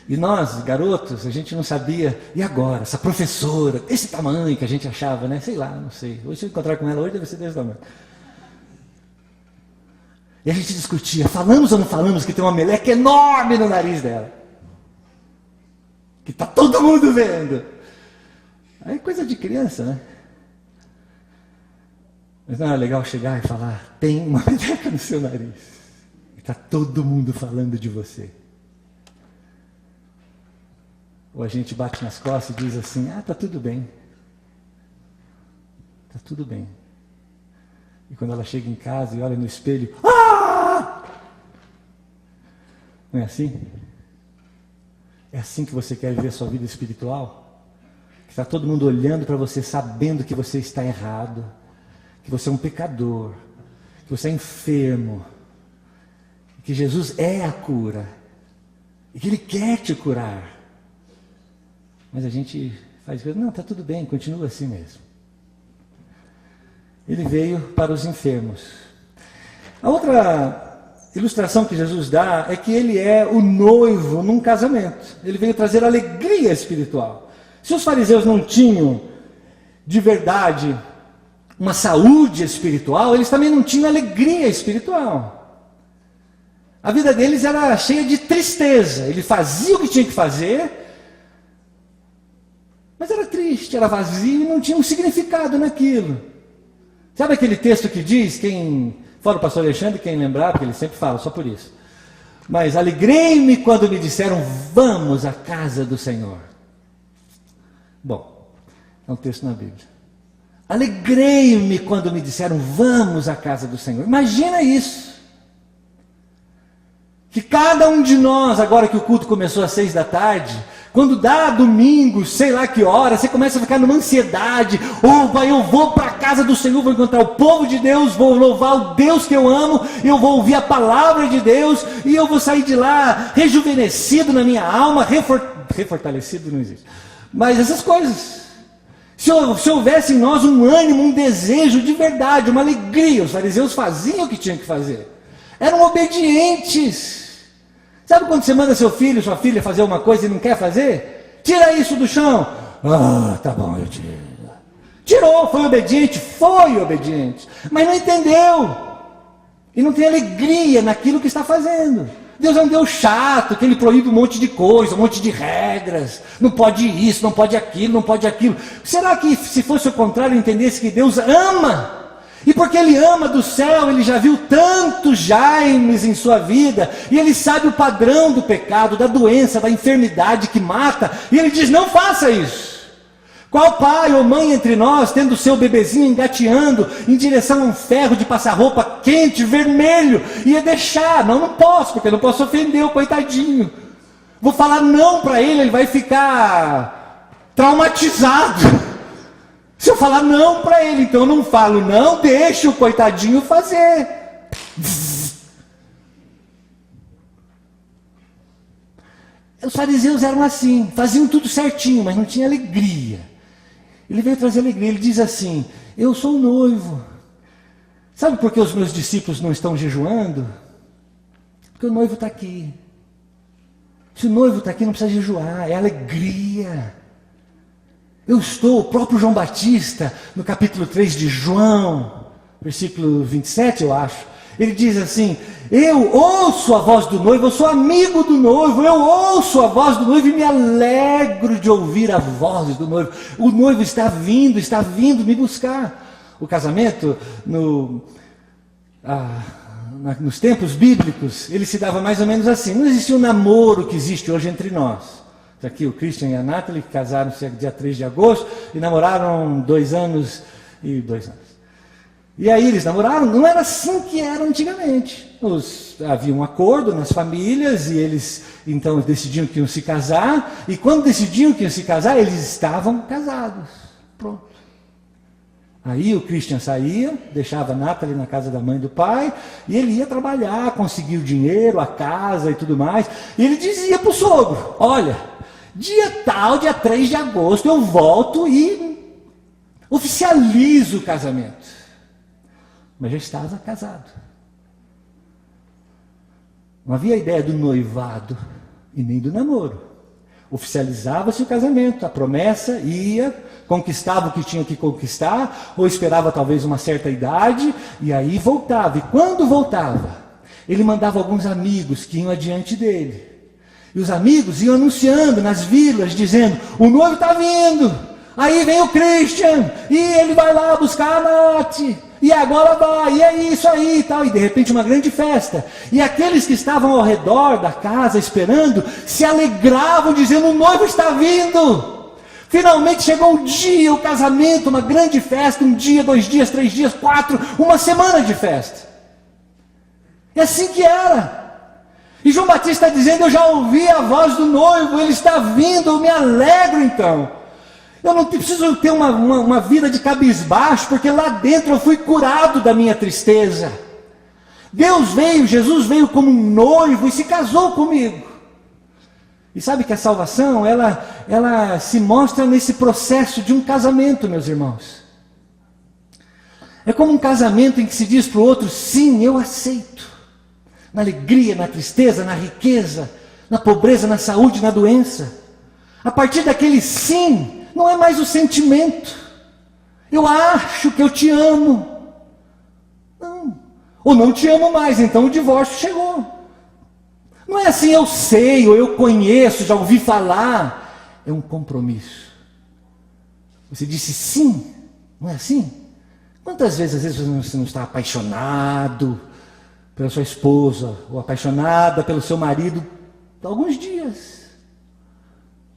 E nós, garotos, a gente não sabia, e agora? Essa professora, desse tamanho que a gente achava, né? Sei lá, não sei. Hoje se eu encontrar com ela hoje, deve ser desse tamanho. E a gente discutia, falamos ou não falamos que tem uma meleca enorme no nariz dela? Que está todo mundo vendo. Aí coisa de criança, né? Mas não era legal chegar e falar, tem uma meleca no seu nariz. E está todo mundo falando de você. Ou a gente bate nas costas e diz assim, está tudo bem. Está tudo bem. E quando ela chega em casa e olha no espelho, não é assim? É assim que você quer viver a sua vida espiritual? Que está todo mundo olhando para você, sabendo que você está errado, que você é um pecador, que você é enfermo, que Jesus é a cura, e que Ele quer te curar. Mas a gente faz coisa, não, está tudo bem, continua assim mesmo. Ele veio para os enfermos. A outra ilustração que Jesus dá é que ele é o noivo num casamento. Ele veio trazer alegria espiritual. Se os fariseus não tinham, de verdade, uma saúde espiritual, eles também não tinham alegria espiritual. A vida deles era cheia de tristeza. Ele fazia o que tinha que fazer, mas era triste, era vazio e não tinha um significado naquilo. Sabe aquele texto que diz, fora o pastor Alexandre, quem lembrar, porque ele sempre fala, só por isso. Mas alegrei-me quando me disseram, vamos à casa do Senhor. Bom, é um texto na Bíblia. Alegrei-me quando me disseram, vamos à casa do Senhor. Imagina isso. Que cada um de nós, agora que o culto começou às 6 da tarde, quando dá domingo, sei lá que hora, você começa a ficar numa ansiedade. Opa, eu vou para a casa do Senhor, vou encontrar o povo de Deus, vou louvar o Deus que eu amo, eu vou ouvir a palavra de Deus, e eu vou sair de lá rejuvenescido na minha alma, refortalecido não existe. Mas essas coisas. Se houvesse em nós um ânimo, um desejo de verdade, uma alegria, os fariseus faziam o que tinham que fazer. Eram obedientes. Sabe quando você manda seu filho, sua filha fazer uma coisa e não quer fazer? Tira isso do chão. Tá bom, eu tiro. Tirou, foi obediente, mas não entendeu. E não tem alegria naquilo que está fazendo. Deus é um Deus chato, que Ele proíbe um monte de coisa, um monte de regras. Não pode isso, não pode aquilo, não pode aquilo. Será que se fosse o contrário, entendesse que Deus ama? E porque Ele ama do céu, Ele já viu tantos Jaimes em sua vida, e Ele sabe o padrão do pecado, da doença, da enfermidade que mata, e Ele diz, não faça isso. Qual pai ou mãe entre nós, tendo o seu bebezinho engateando em direção a um ferro de passar roupa quente, vermelho, ia deixar? Não posso, porque eu não posso ofender o coitadinho. Vou falar não para ele, ele vai ficar traumatizado. Se eu falar não para ele, então eu não falo não, deixa o coitadinho fazer. Os fariseus eram assim, faziam tudo certinho, mas não tinha alegria. Ele veio trazer alegria, ele diz assim, eu sou noivo. Sabe por que os meus discípulos não estão jejuando? Porque o noivo está aqui. Se o noivo está aqui, não precisa jejuar, é alegria. O próprio João Batista, no capítulo 3 de João, versículo 27, eu acho, ele diz assim, eu ouço a voz do noivo, eu sou amigo do noivo, eu ouço a voz do noivo e me alegro de ouvir a voz do noivo. O noivo está vindo me buscar. O casamento, nos tempos bíblicos, ele se dava mais ou menos assim, não existia o namoro que existe hoje entre nós. Aqui o Christian e a Natalie casaram-se dia 3 de agosto e namoraram 2 anos e 2 anos. E aí eles namoraram, não era assim que era antigamente. Havia um acordo nas famílias e eles então decidiam que iam se casar, e quando decidiam que iam se casar, eles estavam casados. Pronto. Aí o Christian saía, deixava a Natalie na casa da mãe e do pai, e ele ia trabalhar, conseguir o dinheiro, a casa e tudo mais, e ele dizia para o sogro, olha, dia tal, dia 3 de agosto, eu volto e oficializo o casamento. Mas já estava casado. Não havia ideia do noivado e nem do namoro. Oficializava-se o casamento, a promessa ia, conquistava o que tinha que conquistar, ou esperava talvez uma certa idade, e aí voltava. E quando voltava, ele mandava alguns amigos que iam adiante dele. E os amigos iam anunciando nas vilas, dizendo, o noivo está vindo, aí vem o Christian, e ele vai lá buscar a Nath, e agora vai, e é isso aí e tal. E de repente uma grande festa. E aqueles que estavam ao redor da casa esperando, se alegravam dizendo, o noivo está vindo. Finalmente chegou o dia, o casamento, uma grande festa, 1 dia, 2 dias, 3 dias, 4, uma semana de festa. É assim que era. E João Batista está dizendo, eu já ouvi a voz do noivo, ele está vindo, eu me alegro então. Eu não preciso ter uma vida de cabisbaixo, porque lá dentro eu fui curado da minha tristeza. Deus veio, Jesus veio como um noivo e se casou comigo. E sabe que a salvação, ela se mostra nesse processo de um casamento, meus irmãos. É como um casamento em que se diz para o outro, sim, eu aceito. Na alegria, na tristeza, na riqueza, na pobreza, na saúde, na doença. A partir daquele sim, não é mais o sentimento. Eu acho que eu te amo. Não. Ou não te amo mais, então o divórcio chegou. Não é assim, eu sei, ou eu conheço, já ouvi falar. É um compromisso. Você disse sim, não é assim? Quantas vezes, às vezes, você não está apaixonado pela sua esposa, ou apaixonada pelo seu marido, alguns dias.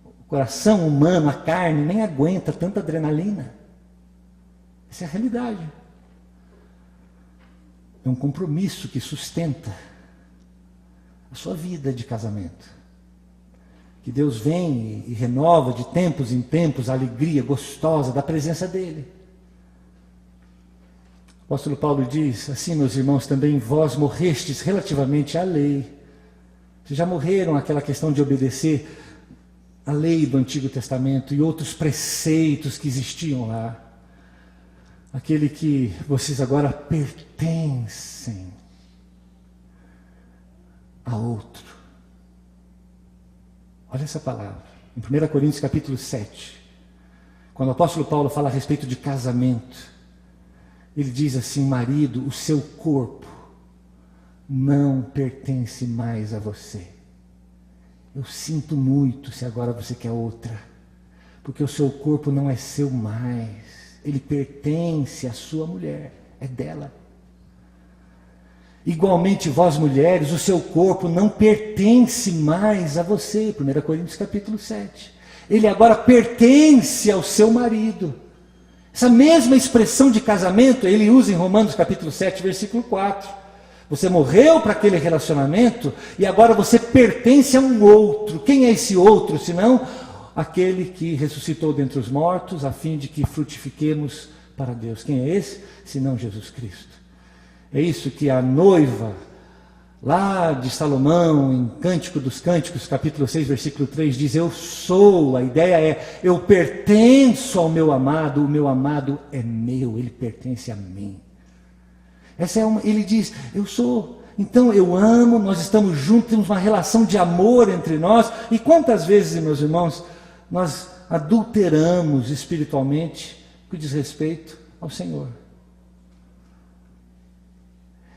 O coração humano, a carne, nem aguenta tanta adrenalina. Essa é a realidade. É um compromisso que sustenta a sua vida de casamento. Que Deus vem e renova de tempos em tempos a alegria gostosa da presença dEle. O apóstolo Paulo diz, assim, meus irmãos, também vós morrestes relativamente à lei. Vocês já morreram aquela questão de obedecer a lei do Antigo Testamento e outros preceitos que existiam lá. Aquele que vocês agora pertencem a outro. Olha essa palavra. Em 1 Coríntios capítulo 7, quando o apóstolo Paulo fala a respeito de casamento, ele diz assim, marido, o seu corpo não pertence mais a você. Eu sinto muito se agora você quer outra, porque o seu corpo não é seu mais, ele pertence à sua mulher, é dela. Igualmente vós mulheres, o seu corpo não pertence mais a você, 1 Coríntios capítulo 7. Ele agora pertence ao seu marido. Essa mesma expressão de casamento, ele usa em Romanos capítulo 7, versículo 4. Você morreu para aquele relacionamento e agora você pertence a um outro. Quem é esse outro, senão aquele que ressuscitou dentre os mortos, a fim de que frutifiquemos para Deus. Quem é esse? Senão Jesus Cristo. É isso que a noiva, lá de Salomão, em Cântico dos Cânticos, capítulo 6, versículo 3, diz, eu sou, a ideia é, eu pertenço ao meu amado, o meu amado é meu, ele pertence a mim. Ele diz, eu sou, então eu amo, nós estamos juntos, temos uma relação de amor entre nós. E quantas vezes, meus irmãos, nós adulteramos espiritualmente com diz respeito ao Senhor?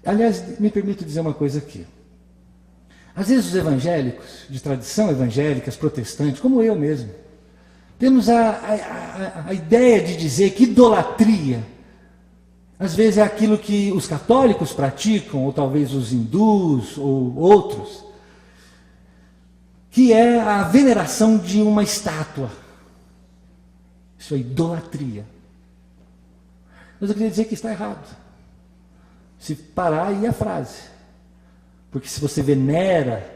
Aliás, me permito dizer uma coisa aqui. Às vezes os evangélicos, de tradição evangélicas, protestantes, como eu mesmo, temos a ideia de dizer que idolatria, às vezes é aquilo que os católicos praticam, ou talvez os hindus, ou outros, que é a veneração de uma estátua. Isso é idolatria. Mas eu queria dizer que está errado. Se parar aí a frase. Porque se você venera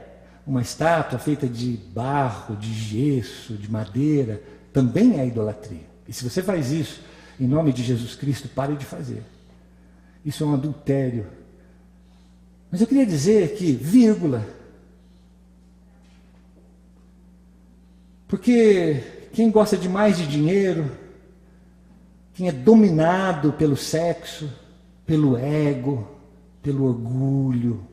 uma estátua feita de barro, de gesso, de madeira, também é idolatria. E se você faz isso, em nome de Jesus Cristo, pare de fazer. Isso é um adultério. Mas eu queria dizer que, vírgula, Porque quem gosta demais de dinheiro, quem é dominado pelo sexo, pelo ego, pelo orgulho.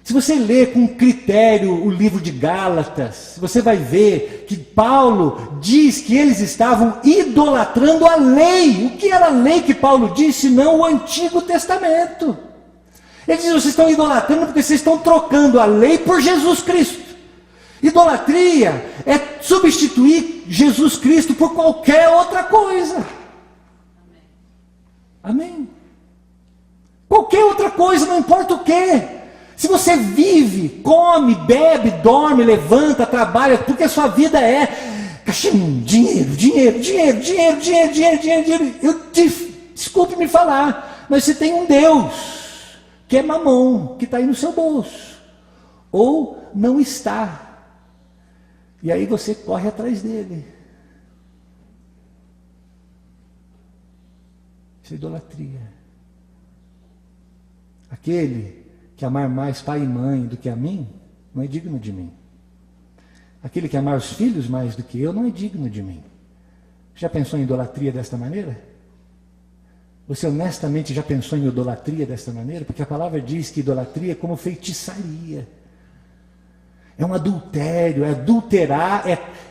Se você ler com critério o livro de Gálatas, você vai ver que Paulo diz que eles estavam idolatrando a lei. O que era a lei que Paulo disse? Não o Antigo Testamento. Ele diz, vocês estão idolatrando porque vocês estão trocando a lei por Jesus Cristo. Idolatria é substituir Jesus Cristo por qualquer outra coisa. Amém? Qualquer outra coisa, não importa o quê. Se você vive, come, bebe, dorme, levanta, trabalha, porque a sua vida é dinheiro, dinheiro, dinheiro, dinheiro, dinheiro, dinheiro, dinheiro, dinheiro. Desculpe me falar, mas você tem um Deus que é mamão, que está aí no seu bolso, ou não está, e aí você corre atrás dele. Isso é idolatria. Aquele que amar mais pai e mãe do que a mim, não é digno de mim. Aquele que amar os filhos mais do que eu, não é digno de mim. Já pensou em idolatria desta maneira? Você honestamente já pensou em idolatria desta maneira? Porque a palavra diz que idolatria é como feitiçaria. É um adultério, é adulterar,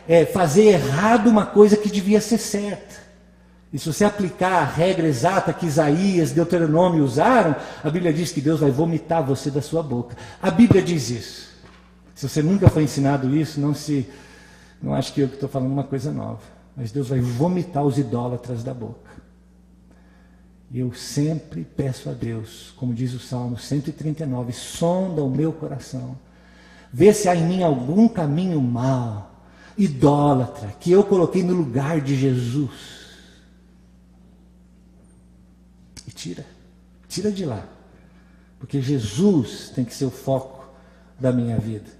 é fazer errado uma coisa que devia ser certa. E se você aplicar a regra exata que Isaías, Deuteronômio usaram, a Bíblia diz que Deus vai vomitar você da sua boca. A Bíblia diz isso. Se você nunca foi ensinado isso, não acho que eu estou falando uma coisa nova. Mas Deus vai vomitar os idólatras da boca. E eu sempre peço a Deus, como diz o Salmo 139, sonda o meu coração. Vê se há em mim algum caminho mau, idólatra, que eu coloquei no lugar de Jesus. Tira de lá, porque Jesus tem que ser o foco da minha vida.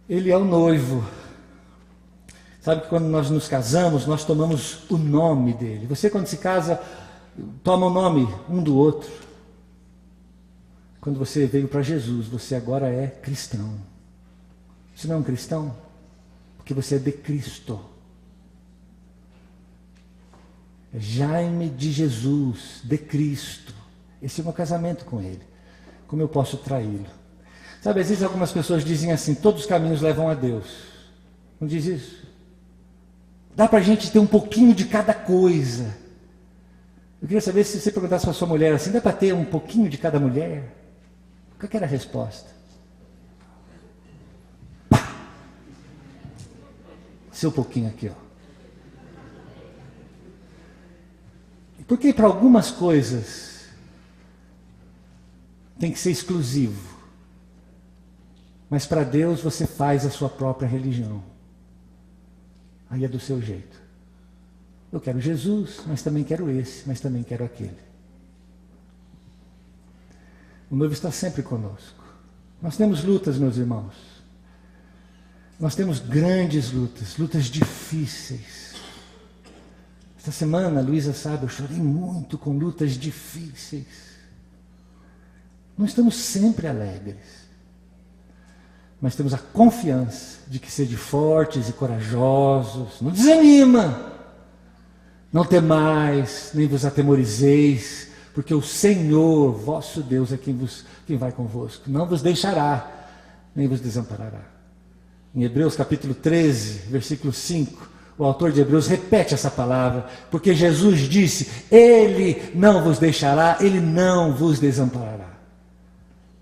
Ele é o noivo. Sabe que quando nós nos casamos, nós tomamos o nome dele. Você, quando se casa, toma o nome um do outro. Quando você veio para Jesus, você agora é cristão. Você não é um cristão? Porque você é de Cristo. Jaime de Jesus, de Cristo. Esse é o meu casamento com Ele. Como eu posso traí-lo? Sabe, às vezes algumas pessoas dizem assim, todos os caminhos levam a Deus. Não diz isso? Dá para a gente ter um pouquinho de cada coisa. Eu queria saber se você perguntasse para a sua mulher assim, dá para ter um pouquinho de cada mulher? Qual que era a resposta? Pá! Seu pouquinho aqui, ó. Porque para algumas coisas tem que ser exclusivo. Mas para Deus você faz a sua própria religião. Aí é do seu jeito. Eu quero Jesus, mas também quero esse, mas também quero aquele. O noivo está sempre conosco. Nós temos lutas, meus irmãos. Nós temos grandes lutas, lutas difíceis. Esta semana, a Luísa sabe, eu chorei muito com lutas difíceis. Não estamos sempre alegres, mas temos a confiança de que sede fortes e corajosos. Não desanima, não temais, nem vos atemorizeis, porque o Senhor, vosso Deus, é quem vai convosco. Não vos deixará, nem vos desamparará. Em Hebreus capítulo 13, versículo 5, o autor de Hebreus repete essa palavra, porque Jesus disse, Ele não vos deixará, Ele não vos desamparará.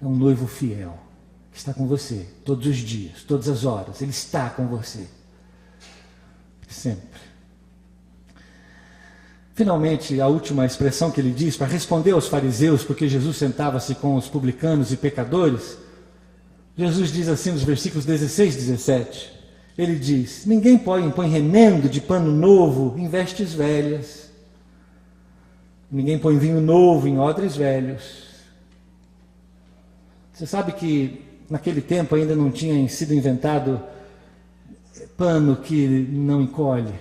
É um noivo fiel, que está com você, todos os dias, todas as horas, Ele está com você, sempre. Finalmente, a última expressão que ele diz, para responder aos fariseus, porque Jesus sentava-se com os publicanos e pecadores, Jesus diz assim nos versículos 16 e 17, ele diz, ninguém põe remendo de pano novo em vestes velhas. Ninguém põe vinho novo em odres velhos. Você sabe que naquele tempo ainda não tinha sido inventado pano que não encolhe.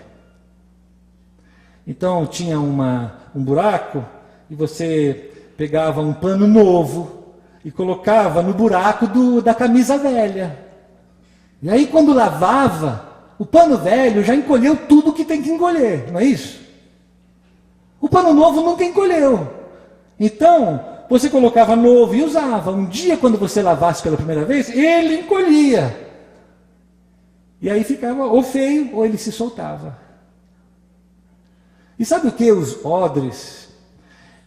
Então tinha um buraco e você pegava um pano novo e colocava no buraco da camisa velha. E aí quando lavava, o pano velho já encolheu tudo que tem que encolher, não é isso? O pano novo nunca encolheu. Então, você colocava novo e usava. Um dia, quando você lavasse pela primeira vez, ele encolhia. E aí ficava ou feio, ou ele se soltava. E sabe o que? Os odres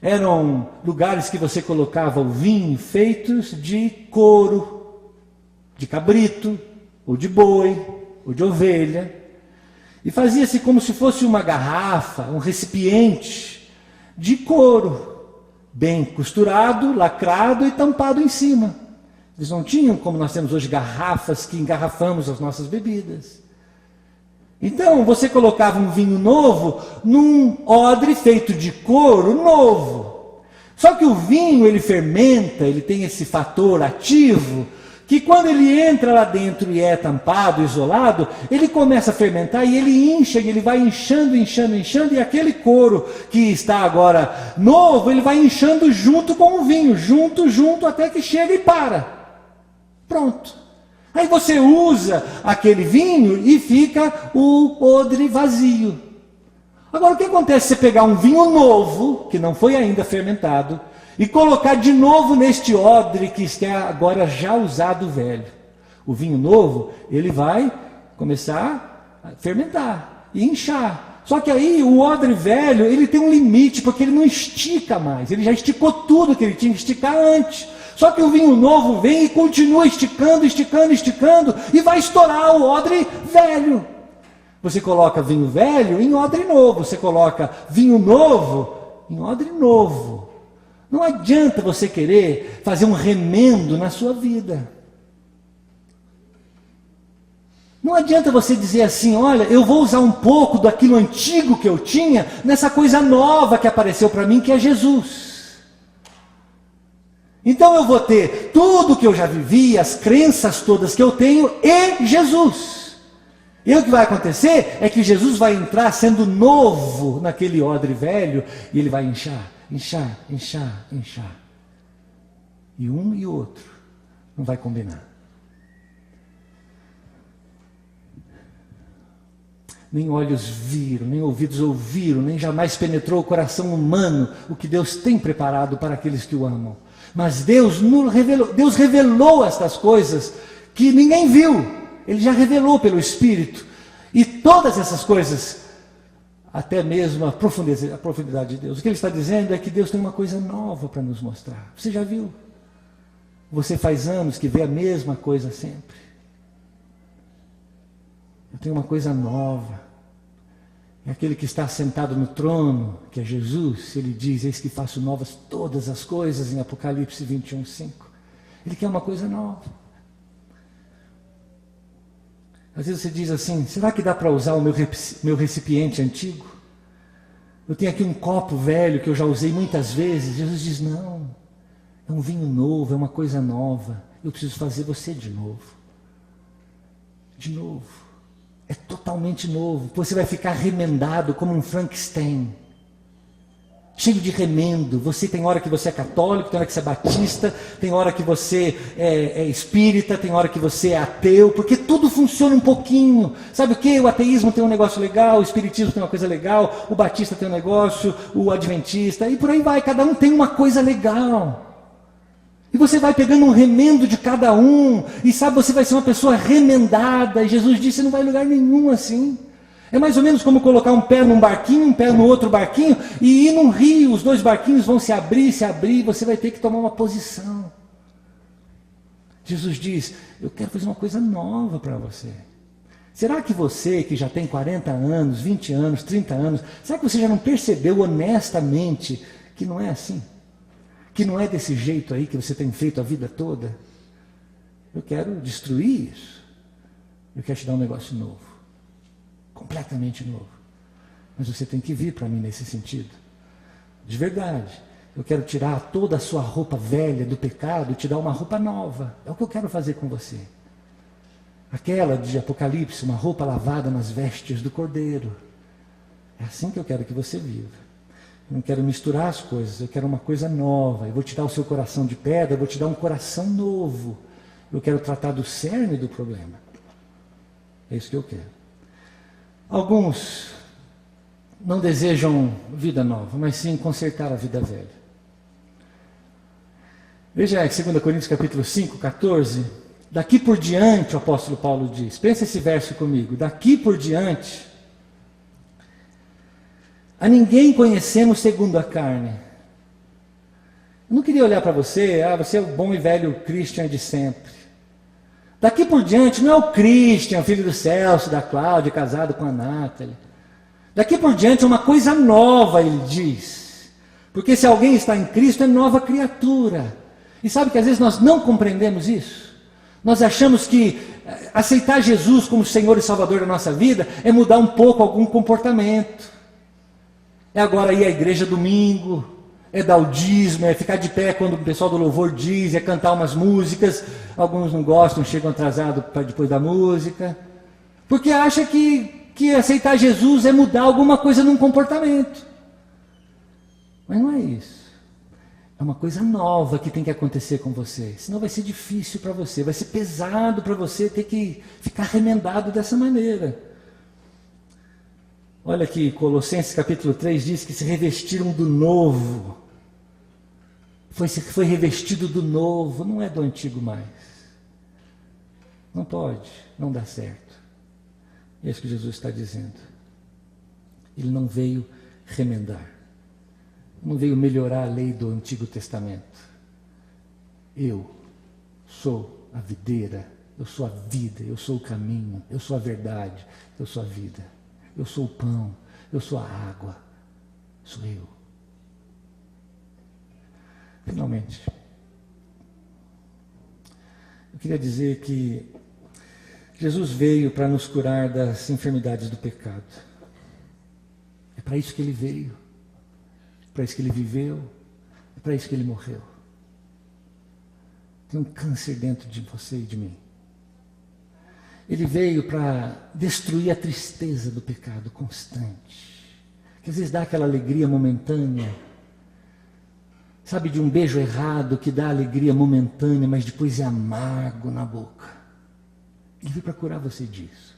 eram lugares que você colocava o vinho feitos de couro, de cabrito, ou de boi, ou de ovelha. E fazia-se como se fosse uma garrafa, um recipiente de couro, bem costurado, lacrado e tampado em cima. Eles não tinham, como nós temos hoje, garrafas que engarrafamos as nossas bebidas. Então, você colocava um vinho novo num odre feito de couro novo. Só que o vinho, ele fermenta, ele tem esse fator ativo, que quando ele entra lá dentro e é tampado, isolado, ele começa a fermentar e ele incha, e ele vai inchando, e aquele couro que está agora novo, ele vai inchando junto com o vinho, junto, até que chega e para. Pronto. Aí você usa aquele vinho e fica o odre vazio. Agora o que acontece se você pegar um vinho novo, que não foi ainda fermentado, e colocar de novo neste odre que está agora já usado velho? O vinho novo, ele vai começar a fermentar e inchar. Só que aí o odre velho, ele tem um limite, porque ele não estica mais. Ele já esticou tudo que ele tinha que esticar antes. Só que o vinho novo vem e continua esticando, e vai estourar o odre velho. Você coloca vinho velho em odre novo, você coloca vinho novo em odre novo. Não adianta você querer fazer um remendo na sua vida. Não adianta você dizer assim, olha, eu vou usar um pouco daquilo antigo que eu tinha nessa coisa nova que apareceu para mim, que é Jesus. Então eu vou ter tudo que eu já vivi, as crenças todas que eu tenho e Jesus. E o que vai acontecer é que Jesus vai entrar sendo novo naquele odre velho e ele vai inchar. E um e outro não vai combinar. Nem olhos viram, nem ouvidos ouviram, nem jamais penetrou o coração humano o que Deus tem preparado para aqueles que o amam. Mas Deus revelou estas coisas que ninguém viu. Ele já revelou pelo Espírito. E todas essas coisas, até mesmo a profundidade de Deus. O que ele está dizendo é que Deus tem uma coisa nova para nos mostrar. Você já viu? Você faz anos que vê a mesma coisa sempre. Eu tenho uma coisa nova. É aquele que está sentado no trono, que é Jesus, ele diz, eis que faço novas todas as coisas, em Apocalipse 21:5. Ele quer uma coisa nova. Às vezes você diz assim, será que dá para usar o meu recipiente antigo? Eu tenho aqui um copo velho que eu já usei muitas vezes. Jesus diz, não, é um vinho novo, é uma coisa nova. Eu preciso fazer você de novo. De novo. É totalmente novo. Você vai ficar remendado como um Frankenstein. Cheio de remendo. Você tem hora que você é católico, tem hora que você é batista, tem hora que você é espírita, tem hora que você é ateu, porque tudo funciona um pouquinho. Sabe o que? O ateísmo tem um negócio legal, o espiritismo tem uma coisa legal, o batista tem um negócio, o adventista, e por aí vai. Cada um tem uma coisa legal. E você vai pegando um remendo de cada um, e sabe, você vai ser uma pessoa remendada, e Jesus disse, você não vai em lugar nenhum assim. É mais ou menos como colocar um pé num barquinho, um pé no outro barquinho, e ir num rio, os dois barquinhos vão se abrir, e você vai ter que tomar uma posição. Jesus diz, eu quero fazer uma coisa nova para você. Será que você, que já tem 40 anos, 20 anos, 30 anos, será que você já não percebeu honestamente que não é assim? Que não é desse jeito aí que você tem feito a vida toda? Eu quero destruir isso. Eu quero te dar um negócio novo. Completamente novo. Mas você tem que vir para mim nesse sentido. De verdade. Eu quero tirar toda a sua roupa velha do pecado e te dar uma roupa nova. É o que eu quero fazer com você. Aquela de Apocalipse, uma roupa lavada nas vestes do Cordeiro. É assim que eu quero que você viva. Eu não quero misturar as coisas, eu quero uma coisa nova. Eu vou te dar o seu coração de pedra, eu vou te dar um coração novo. Eu quero tratar do cerne do problema. É isso que eu quero. Alguns não desejam vida nova, mas sim consertar a vida velha. Veja em 2 Coríntios capítulo 5, 14. Daqui por diante, o apóstolo Paulo diz, pensa esse verso comigo, daqui por diante, a ninguém conhecemos segundo a carne. Eu não queria olhar para você, você é o bom e velho Christian de sempre. Daqui por diante não é o Christian, filho do Celso, da Cláudia, casado com a Nathalie. Daqui por diante é uma coisa nova, ele diz. Porque se alguém está em Cristo, é nova criatura. E sabe que às vezes nós não compreendemos isso? Nós achamos que aceitar Jesus como Senhor e Salvador da nossa vida é mudar um pouco algum comportamento. É agora ir à igreja domingo, é dar o dízimo, é ficar de pé quando o pessoal do louvor diz, é cantar umas músicas. Alguns não gostam, chegam atrasados para depois da música. Porque acha que aceitar Jesus é mudar alguma coisa num comportamento. Mas não é isso. É uma coisa nova que tem que acontecer com você. Senão vai ser difícil para você, vai ser pesado para você ter que ficar remendado dessa maneira. Olha aqui, Colossenses capítulo 3 diz que se revestiram do novo. Foi revestido do novo, não é do antigo mais. Não pode, não dá certo. É isso que Jesus está dizendo. Ele não veio remendar. Não veio melhorar a lei do Antigo Testamento. Eu sou a videira, eu sou a vida, eu sou o caminho, eu sou a verdade, eu sou a vida. Eu sou o pão, eu sou a água, sou eu. Finalmente, eu queria dizer que Jesus veio para nos curar das enfermidades do pecado. É para isso que ele veio. É para isso que ele viveu. É para isso que ele morreu. Tem um câncer dentro de você e de mim. Ele veio para destruir a tristeza do pecado constante. Que às vezes dá aquela alegria momentânea. Sabe, de um beijo errado que dá alegria momentânea, mas depois é amargo na boca. Ele veio para curar você disso.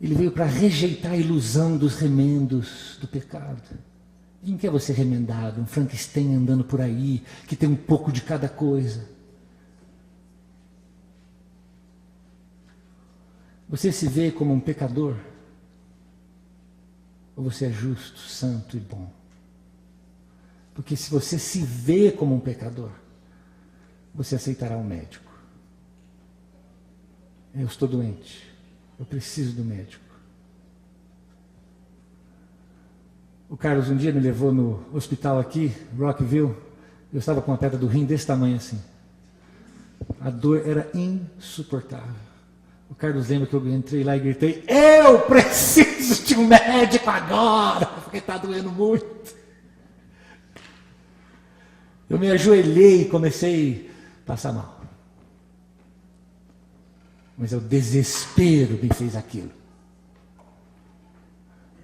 Ele veio para rejeitar a ilusão dos remendos do pecado. Ele não quer você remendado, um Frankenstein andando por aí, que tem um pouco de cada coisa. Você se vê como um pecador? Ou você é justo, santo e bom? Porque se você se vê como um pecador, você aceitará um médico. Eu estou doente, eu preciso do médico. O Carlos um dia me levou no hospital aqui, Rockville. Eu estava com uma pedra do rim desse tamanho assim. A dor era insuportável. O Carlos lembra que eu entrei lá e gritei: eu preciso de um médico agora, porque está doendo muito. Eu me ajoelhei e comecei a passar mal. Mas o desespero me fez aquilo.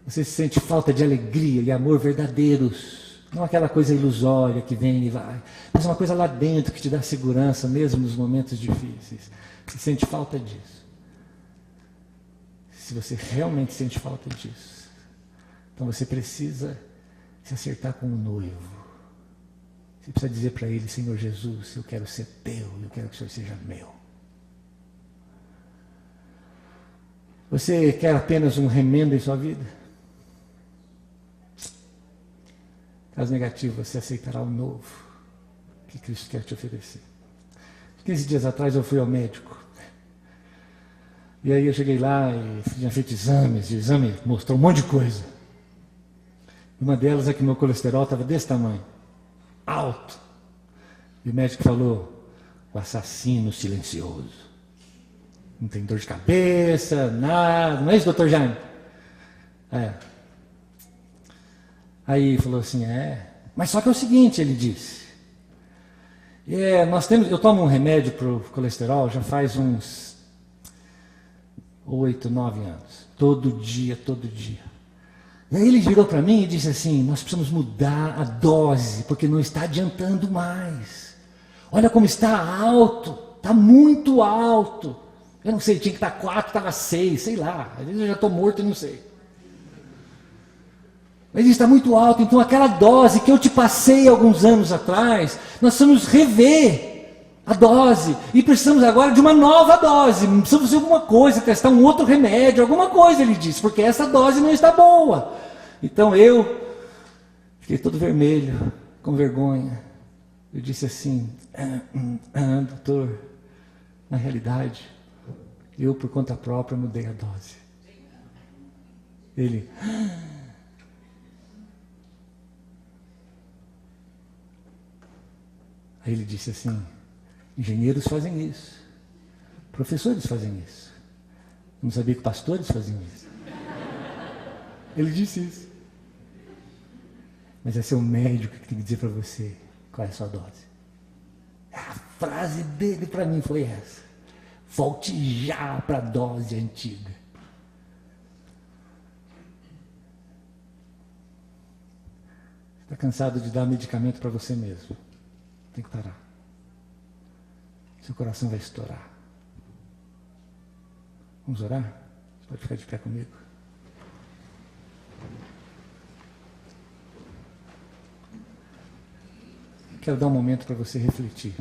Você sente falta de alegria e amor verdadeiros. Não aquela coisa ilusória que vem e vai. Mas uma coisa lá dentro que te dá segurança, mesmo nos momentos difíceis. Você sente falta disso. Se você realmente sente falta disso, então você precisa se acertar com o noivo. Você precisa dizer para ele: Senhor Jesus, eu quero ser teu, eu quero que o Senhor seja meu. Você quer apenas um remendo em sua vida? Caso negativo, você aceitará o novo que Cristo quer te oferecer. 15 dias atrás eu fui ao médico. E aí eu cheguei lá e tinha feito exames. E o exame mostrou um monte de coisa. Uma delas é que meu colesterol estava desse tamanho. Alto. E o médico falou: o assassino silencioso. Não tem dor de cabeça, nada. Não é isso, doutor Jaime? É. Aí falou assim: mas só que é o seguinte, ele disse. Eu tomo um remédio para o colesterol já faz uns 8, 9 anos. Todo dia, todo dia. E aí ele virou para mim e disse assim: nós precisamos mudar a dose, porque não está adiantando mais. Olha como está alto, está muito alto. Eu não sei, tinha que estar 4, estava 6, sei lá. Às vezes eu já estou morto e não sei. Mas isso está muito alto, então aquela dose que eu te passei alguns anos atrás, nós precisamos rever a dose. E precisamos agora de uma nova dose. Precisamos fazer alguma coisa, testar um outro remédio, alguma coisa, ele disse, porque essa dose não está boa. Então eu fiquei todo vermelho, com vergonha. Eu disse assim, doutor, na realidade, eu por conta própria mudei a dose. Ele... Aí ele disse assim, engenheiros fazem isso, professores fazem isso. Eu não sabia que pastores faziam isso. Ele disse isso. Mas é seu médico que tem que dizer para você qual é a sua dose. A frase dele para mim foi essa. Volte já para a dose antiga. Está cansado de dar medicamento para você mesmo. Tem que parar. Seu coração vai estourar. Vamos orar? Você pode ficar de pé comigo? Quero dar um momento para você refletir.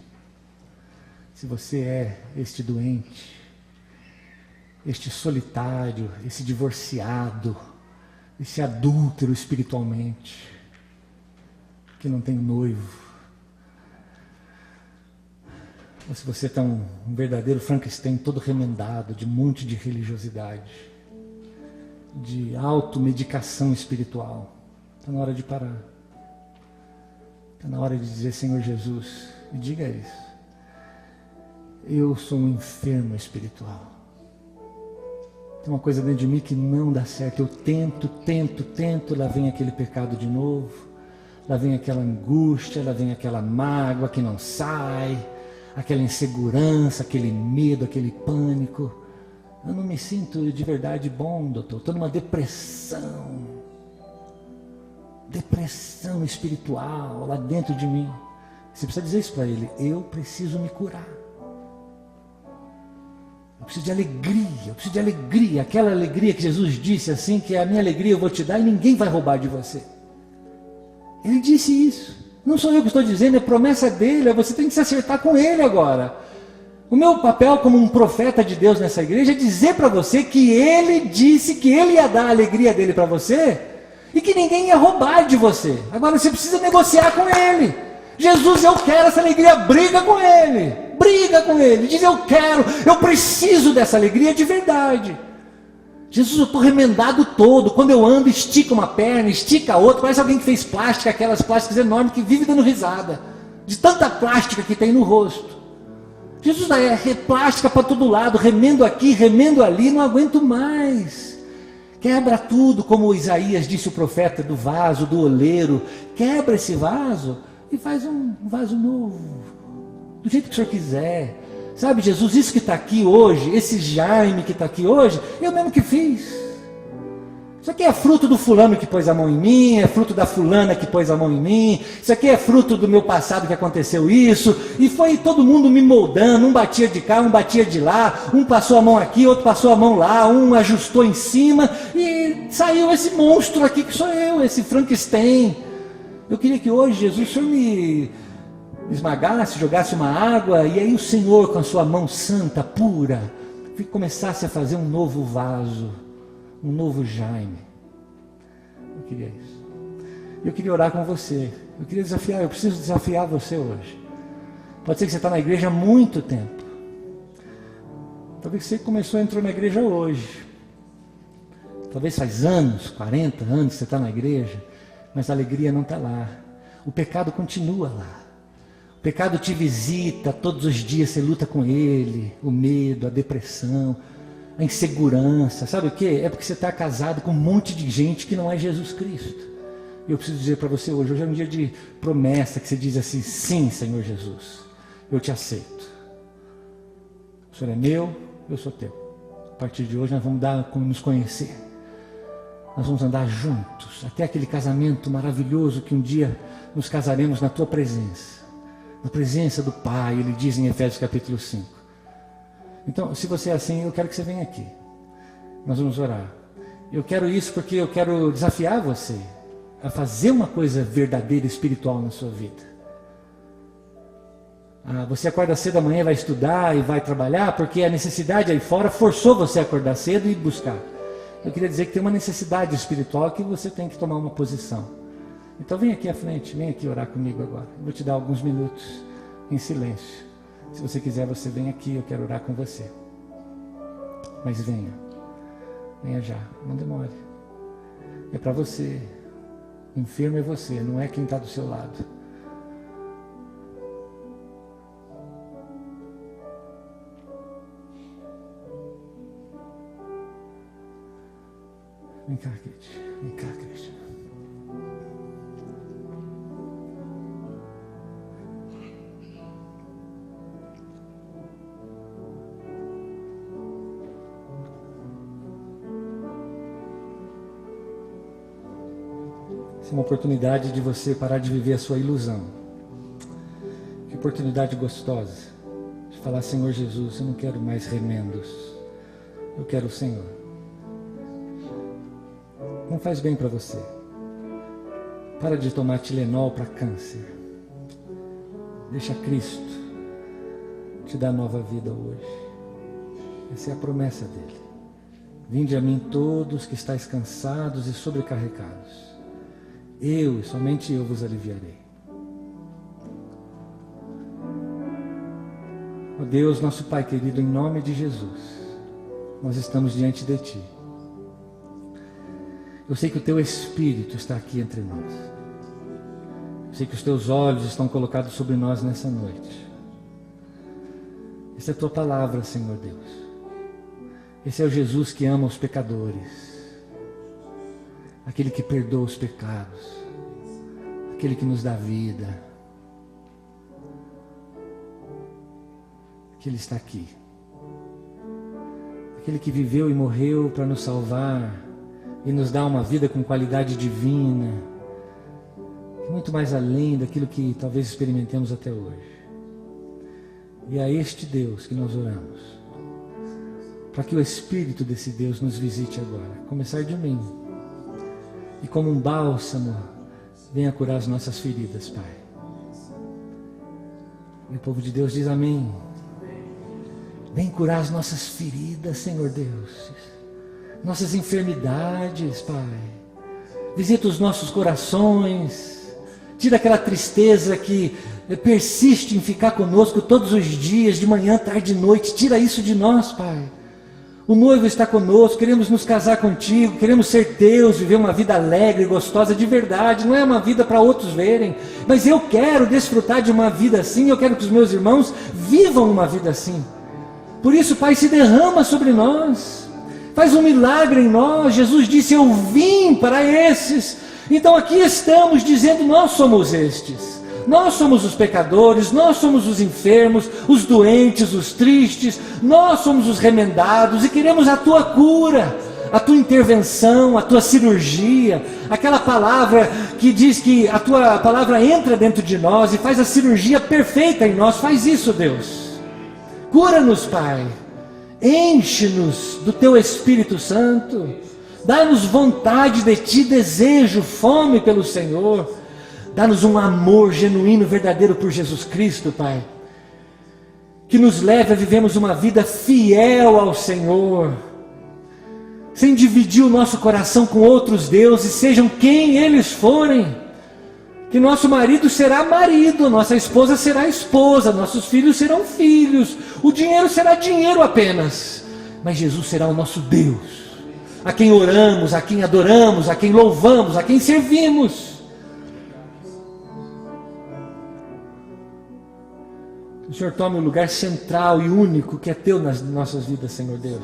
Se você é este doente, este solitário, esse divorciado, esse adúltero espiritualmente, que não tem noivo, ou se você está um verdadeiro Frankenstein todo remendado, de um monte de religiosidade, de automedicação espiritual, está na hora de parar. Está na hora de dizer, Senhor Jesus, me diga isso. Eu sou um enfermo espiritual. Tem uma coisa dentro de mim que não dá certo. Eu tento, lá vem aquele pecado de novo, lá vem aquela angústia, lá vem aquela mágoa que não sai, aquela insegurança, aquele medo, aquele pânico. Eu não me sinto de verdade bom, doutor. Estou numa depressão espiritual lá dentro de mim. Você precisa dizer isso para ele. Eu preciso me curar. Eu preciso de alegria, aquela alegria que Jesus disse assim, que a minha alegria eu vou te dar e ninguém vai roubar de você. Ele disse isso. Não sou eu que estou dizendo, é promessa dele, você tem que se acertar com ele agora. O meu papel como um profeta de Deus nessa igreja é dizer para você que ele disse que ele ia dar a alegria dele para você e que ninguém ia roubar de você. Agora você precisa negociar com ele. Jesus, eu quero essa alegria, briga com ele, diz eu quero, eu preciso dessa alegria de verdade. Jesus, eu estou remendado todo, quando eu ando estica uma perna, estica a outra, parece alguém que fez plástica, aquelas plásticas enormes que vive dando risada, de tanta plástica que tem no rosto. Jesus, é plástica para todo lado, remendo aqui, remendo ali, não aguento mais. Quebra tudo, como Isaías disse o profeta, do vaso, do oleiro, quebra esse vaso e faz um vaso novo, do jeito que o senhor quiser. Sabe, Jesus, isso que está aqui hoje, esse Jaime que está aqui hoje, eu mesmo que fiz. Isso aqui é fruto do fulano que pôs a mão em mim, é fruto da fulana que pôs a mão em mim, isso aqui é fruto do meu passado que aconteceu isso, e foi todo mundo me moldando, um batia de cá, um batia de lá, um passou a mão aqui, outro passou a mão lá, um ajustou em cima, e saiu esse monstro aqui que sou eu, esse Frankenstein. Eu queria que hoje, Jesus, o Senhor me esmagasse, jogasse uma água, e aí o Senhor, com a sua mão santa, pura, começasse a fazer um novo vaso, um novo Jaime. Eu queria isso. Eu queria orar com você. Eu queria desafiar, eu preciso desafiar você hoje. Pode ser que você está na igreja há muito tempo. Talvez você entrou na igreja hoje. Talvez faz anos, 40 anos que você está na igreja, mas a alegria não está lá. O pecado continua lá. O pecado te visita todos os dias, você luta com ele, o medo, a depressão, a insegurança, sabe o que? É porque você está casado com um monte de gente que não é Jesus Cristo. E eu preciso dizer para você hoje é um dia de promessa, que você diz assim, sim, Senhor Jesus, eu te aceito. O Senhor é meu, eu sou teu. A partir de hoje nós vamos nos conhecer. Nós vamos andar juntos, até aquele casamento maravilhoso que um dia nos casaremos na tua presença. Na presença do Pai, ele diz em Efésios capítulo 5. Então, se você é assim, eu quero que você venha aqui. Nós vamos orar. Eu quero isso porque eu quero desafiar você a fazer uma coisa verdadeira, espiritual na sua vida. Você acorda cedo amanhã, vai estudar e vai trabalhar porque a necessidade aí fora forçou você a acordar cedo e buscar. Eu queria dizer que tem uma necessidade espiritual que você tem que tomar uma posição. Então vem aqui à frente, vem aqui orar comigo agora. Eu vou te dar alguns minutos em silêncio. Se você quiser, você vem aqui, eu quero orar com você. Mas venha. Venha já, não demore. É para você. Enfermo é você, não é quem está do seu lado. Vem cá, Kate. Vem cá, Cristian. Essa é uma oportunidade de você parar de viver a sua ilusão. Que oportunidade gostosa de falar: Senhor Jesus, eu não quero mais remendos. Eu quero o Senhor. Não faz bem para você. Para de tomar Tilenol para câncer. Deixa Cristo te dar nova vida hoje. Essa é a promessa dele. Vinde a mim todos que estáis cansados e sobrecarregados. Eu e somente eu vos aliviarei. Ó Deus, nosso Pai querido, em nome de Jesus, nós estamos diante de Ti. Eu sei que o Teu Espírito está aqui entre nós. Eu sei que os Teus olhos estão colocados sobre nós nessa noite. Essa é a Tua palavra, Senhor Deus. Esse é o Jesus que ama os pecadores. Aquele que perdoa os pecados. Aquele que nos dá vida. Que Ele está aqui. Aquele que viveu e morreu para nos salvar e nos dá uma vida com qualidade divina, muito mais além daquilo que talvez experimentemos até hoje. E a este Deus que nós oramos, para que o Espírito desse Deus nos visite agora, começar de mim, e como um bálsamo, venha curar as nossas feridas, Pai. E o povo de Deus diz amém. Vem curar as nossas feridas, Senhor Deus. Nossas enfermidades, Pai. Visita os nossos corações. Tira aquela tristeza que persiste em ficar conosco todos os dias, de manhã, tarde e noite. Tira isso de nós, Pai. O noivo está conosco, queremos nos casar contigo, queremos ser teus, viver uma vida alegre, gostosa de verdade. Não é uma vida para outros verem, mas eu quero desfrutar de uma vida assim. Eu quero que os meus irmãos vivam uma vida assim. Por isso, Pai, se derrama sobre nós. Faz um milagre em nós. Jesus disse: eu vim para esses. Então aqui estamos dizendo: nós somos estes. Nós somos os pecadores, nós somos os enfermos, os doentes, os tristes. Nós somos os remendados e queremos a Tua cura, a Tua intervenção, a Tua cirurgia. Aquela palavra que diz que a Tua palavra entra dentro de nós e faz a cirurgia perfeita em nós. Faz isso, Deus. Cura-nos, Pai. Enche-nos do Teu Espírito Santo. Dá-nos vontade de Ti, desejo, fome pelo Senhor. Dá-nos um amor genuíno, verdadeiro por Jesus Cristo, Pai. Que nos leve a vivermos uma vida fiel ao Senhor. Sem dividir o nosso coração com outros deuses, sejam quem eles forem. Que nosso marido será marido, nossa esposa será esposa, nossos filhos serão filhos, o dinheiro será dinheiro apenas, mas Jesus será o nosso Deus, a quem oramos, a quem adoramos, a quem louvamos, a quem servimos. O Senhor tome o lugar central e único que é Teu nas nossas vidas, Senhor Deus,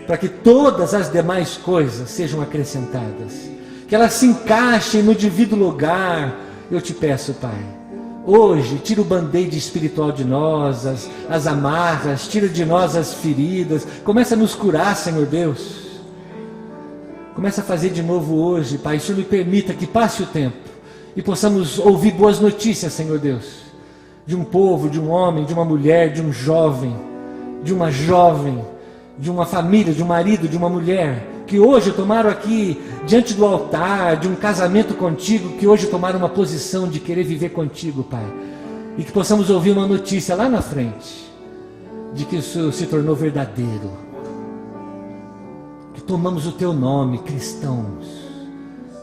para que todas as demais coisas sejam acrescentadas, que elas se encaixem no devido lugar. Eu te peço, Pai, hoje tira o band-aid espiritual de nós, as amarras, tira de nós as feridas, começa a nos curar, Senhor Deus. Começa a fazer de novo hoje, Pai. O Senhor me permita que passe o tempo e possamos ouvir boas notícias, Senhor Deus, de um povo, de um homem, de uma mulher, de um jovem de uma jovem, de uma família, de um marido, de uma mulher, que hoje tomaram aqui, diante do altar, de um casamento contigo, que hoje tomaram uma posição de querer viver contigo, Pai. E que possamos ouvir uma notícia lá na frente, de que isso se tornou verdadeiro. Que tomamos o teu nome, cristãos,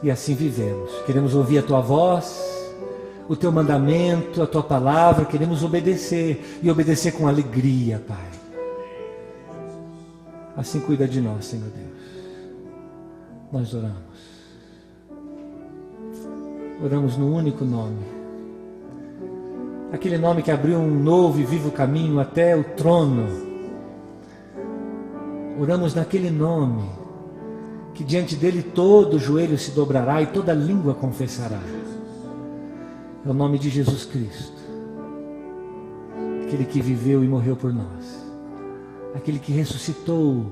e assim vivemos. Queremos ouvir a tua voz, o teu mandamento, a tua palavra, queremos obedecer, e obedecer com alegria, Pai. Assim cuida de nós, Senhor Deus. Nós oramos. Oramos no único nome. Aquele nome que abriu um novo e vivo caminho até o trono. Oramos naquele nome, que diante dele todo joelho se dobrará e toda língua confessará. É o nome de Jesus Cristo. Aquele que viveu e morreu por nós. Aquele que ressuscitou,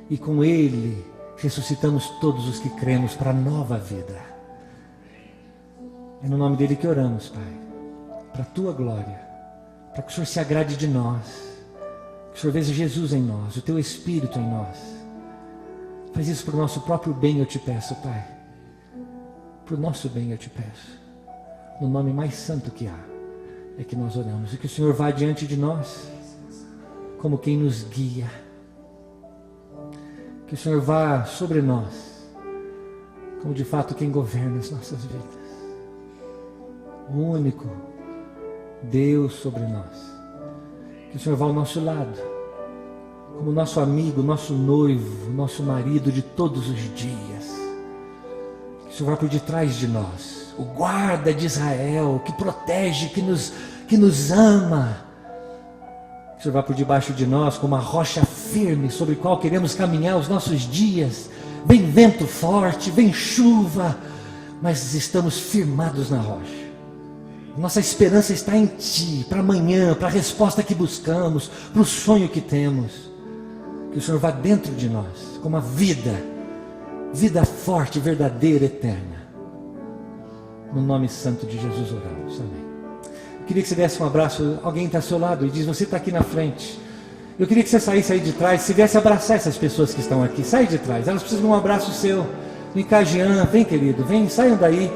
e com ele ressuscitamos todos os que cremos para a nova vida. É no nome dele que oramos, Pai, para a tua glória, para que o Senhor se agrade de nós, que o Senhor veja Jesus em nós, o teu Espírito em nós. Faz isso para o nosso próprio bem, eu te peço, Pai. Para o nosso bem, eu te peço. No nome mais santo que há, é que nós oramos. E que o Senhor vá diante de nós, como quem nos guia. Que o Senhor vá sobre nós, como de fato quem governa as nossas vidas. O único Deus sobre nós. Que o Senhor vá ao nosso lado, como nosso amigo, nosso noivo, nosso marido de todos os dias. Que o Senhor vá por detrás de nós, o guarda de Israel, que protege, que nos ama. Que o Senhor vá por debaixo de nós como uma rocha firme sobre a qual queremos caminhar os nossos dias. Vem vento forte, vem chuva, mas estamos firmados na rocha. Nossa esperança está em Ti, para amanhã, para a resposta que buscamos, para o sonho que temos. Que o Senhor vá dentro de nós, como a vida forte, verdadeira, eterna. No nome santo de Jesus oramos, amém. Eu queria que você desse um abraço, alguém está ao seu lado e diz, você está aqui na frente. Eu queria que você saísse aí de trás, se viesse abraçar essas pessoas que estão aqui, sai de trás, elas precisam de um abraço seu. Encajian, vem querido, vem, saiam daí.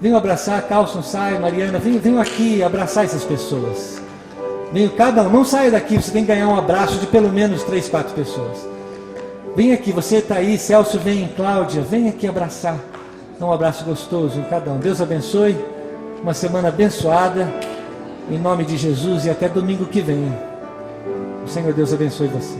Venham abraçar, Carlson, sai, Mariana, venham aqui abraçar essas pessoas. Venham cada um, não saia daqui, você tem que ganhar um abraço de pelo menos 3, 4 pessoas. Vem aqui, você está aí, Celso, vem, Cláudia, vem aqui abraçar. Dá um abraço gostoso em cada um. Deus abençoe, uma semana abençoada, em nome de Jesus, e até domingo que vem. O Senhor Deus abençoe você.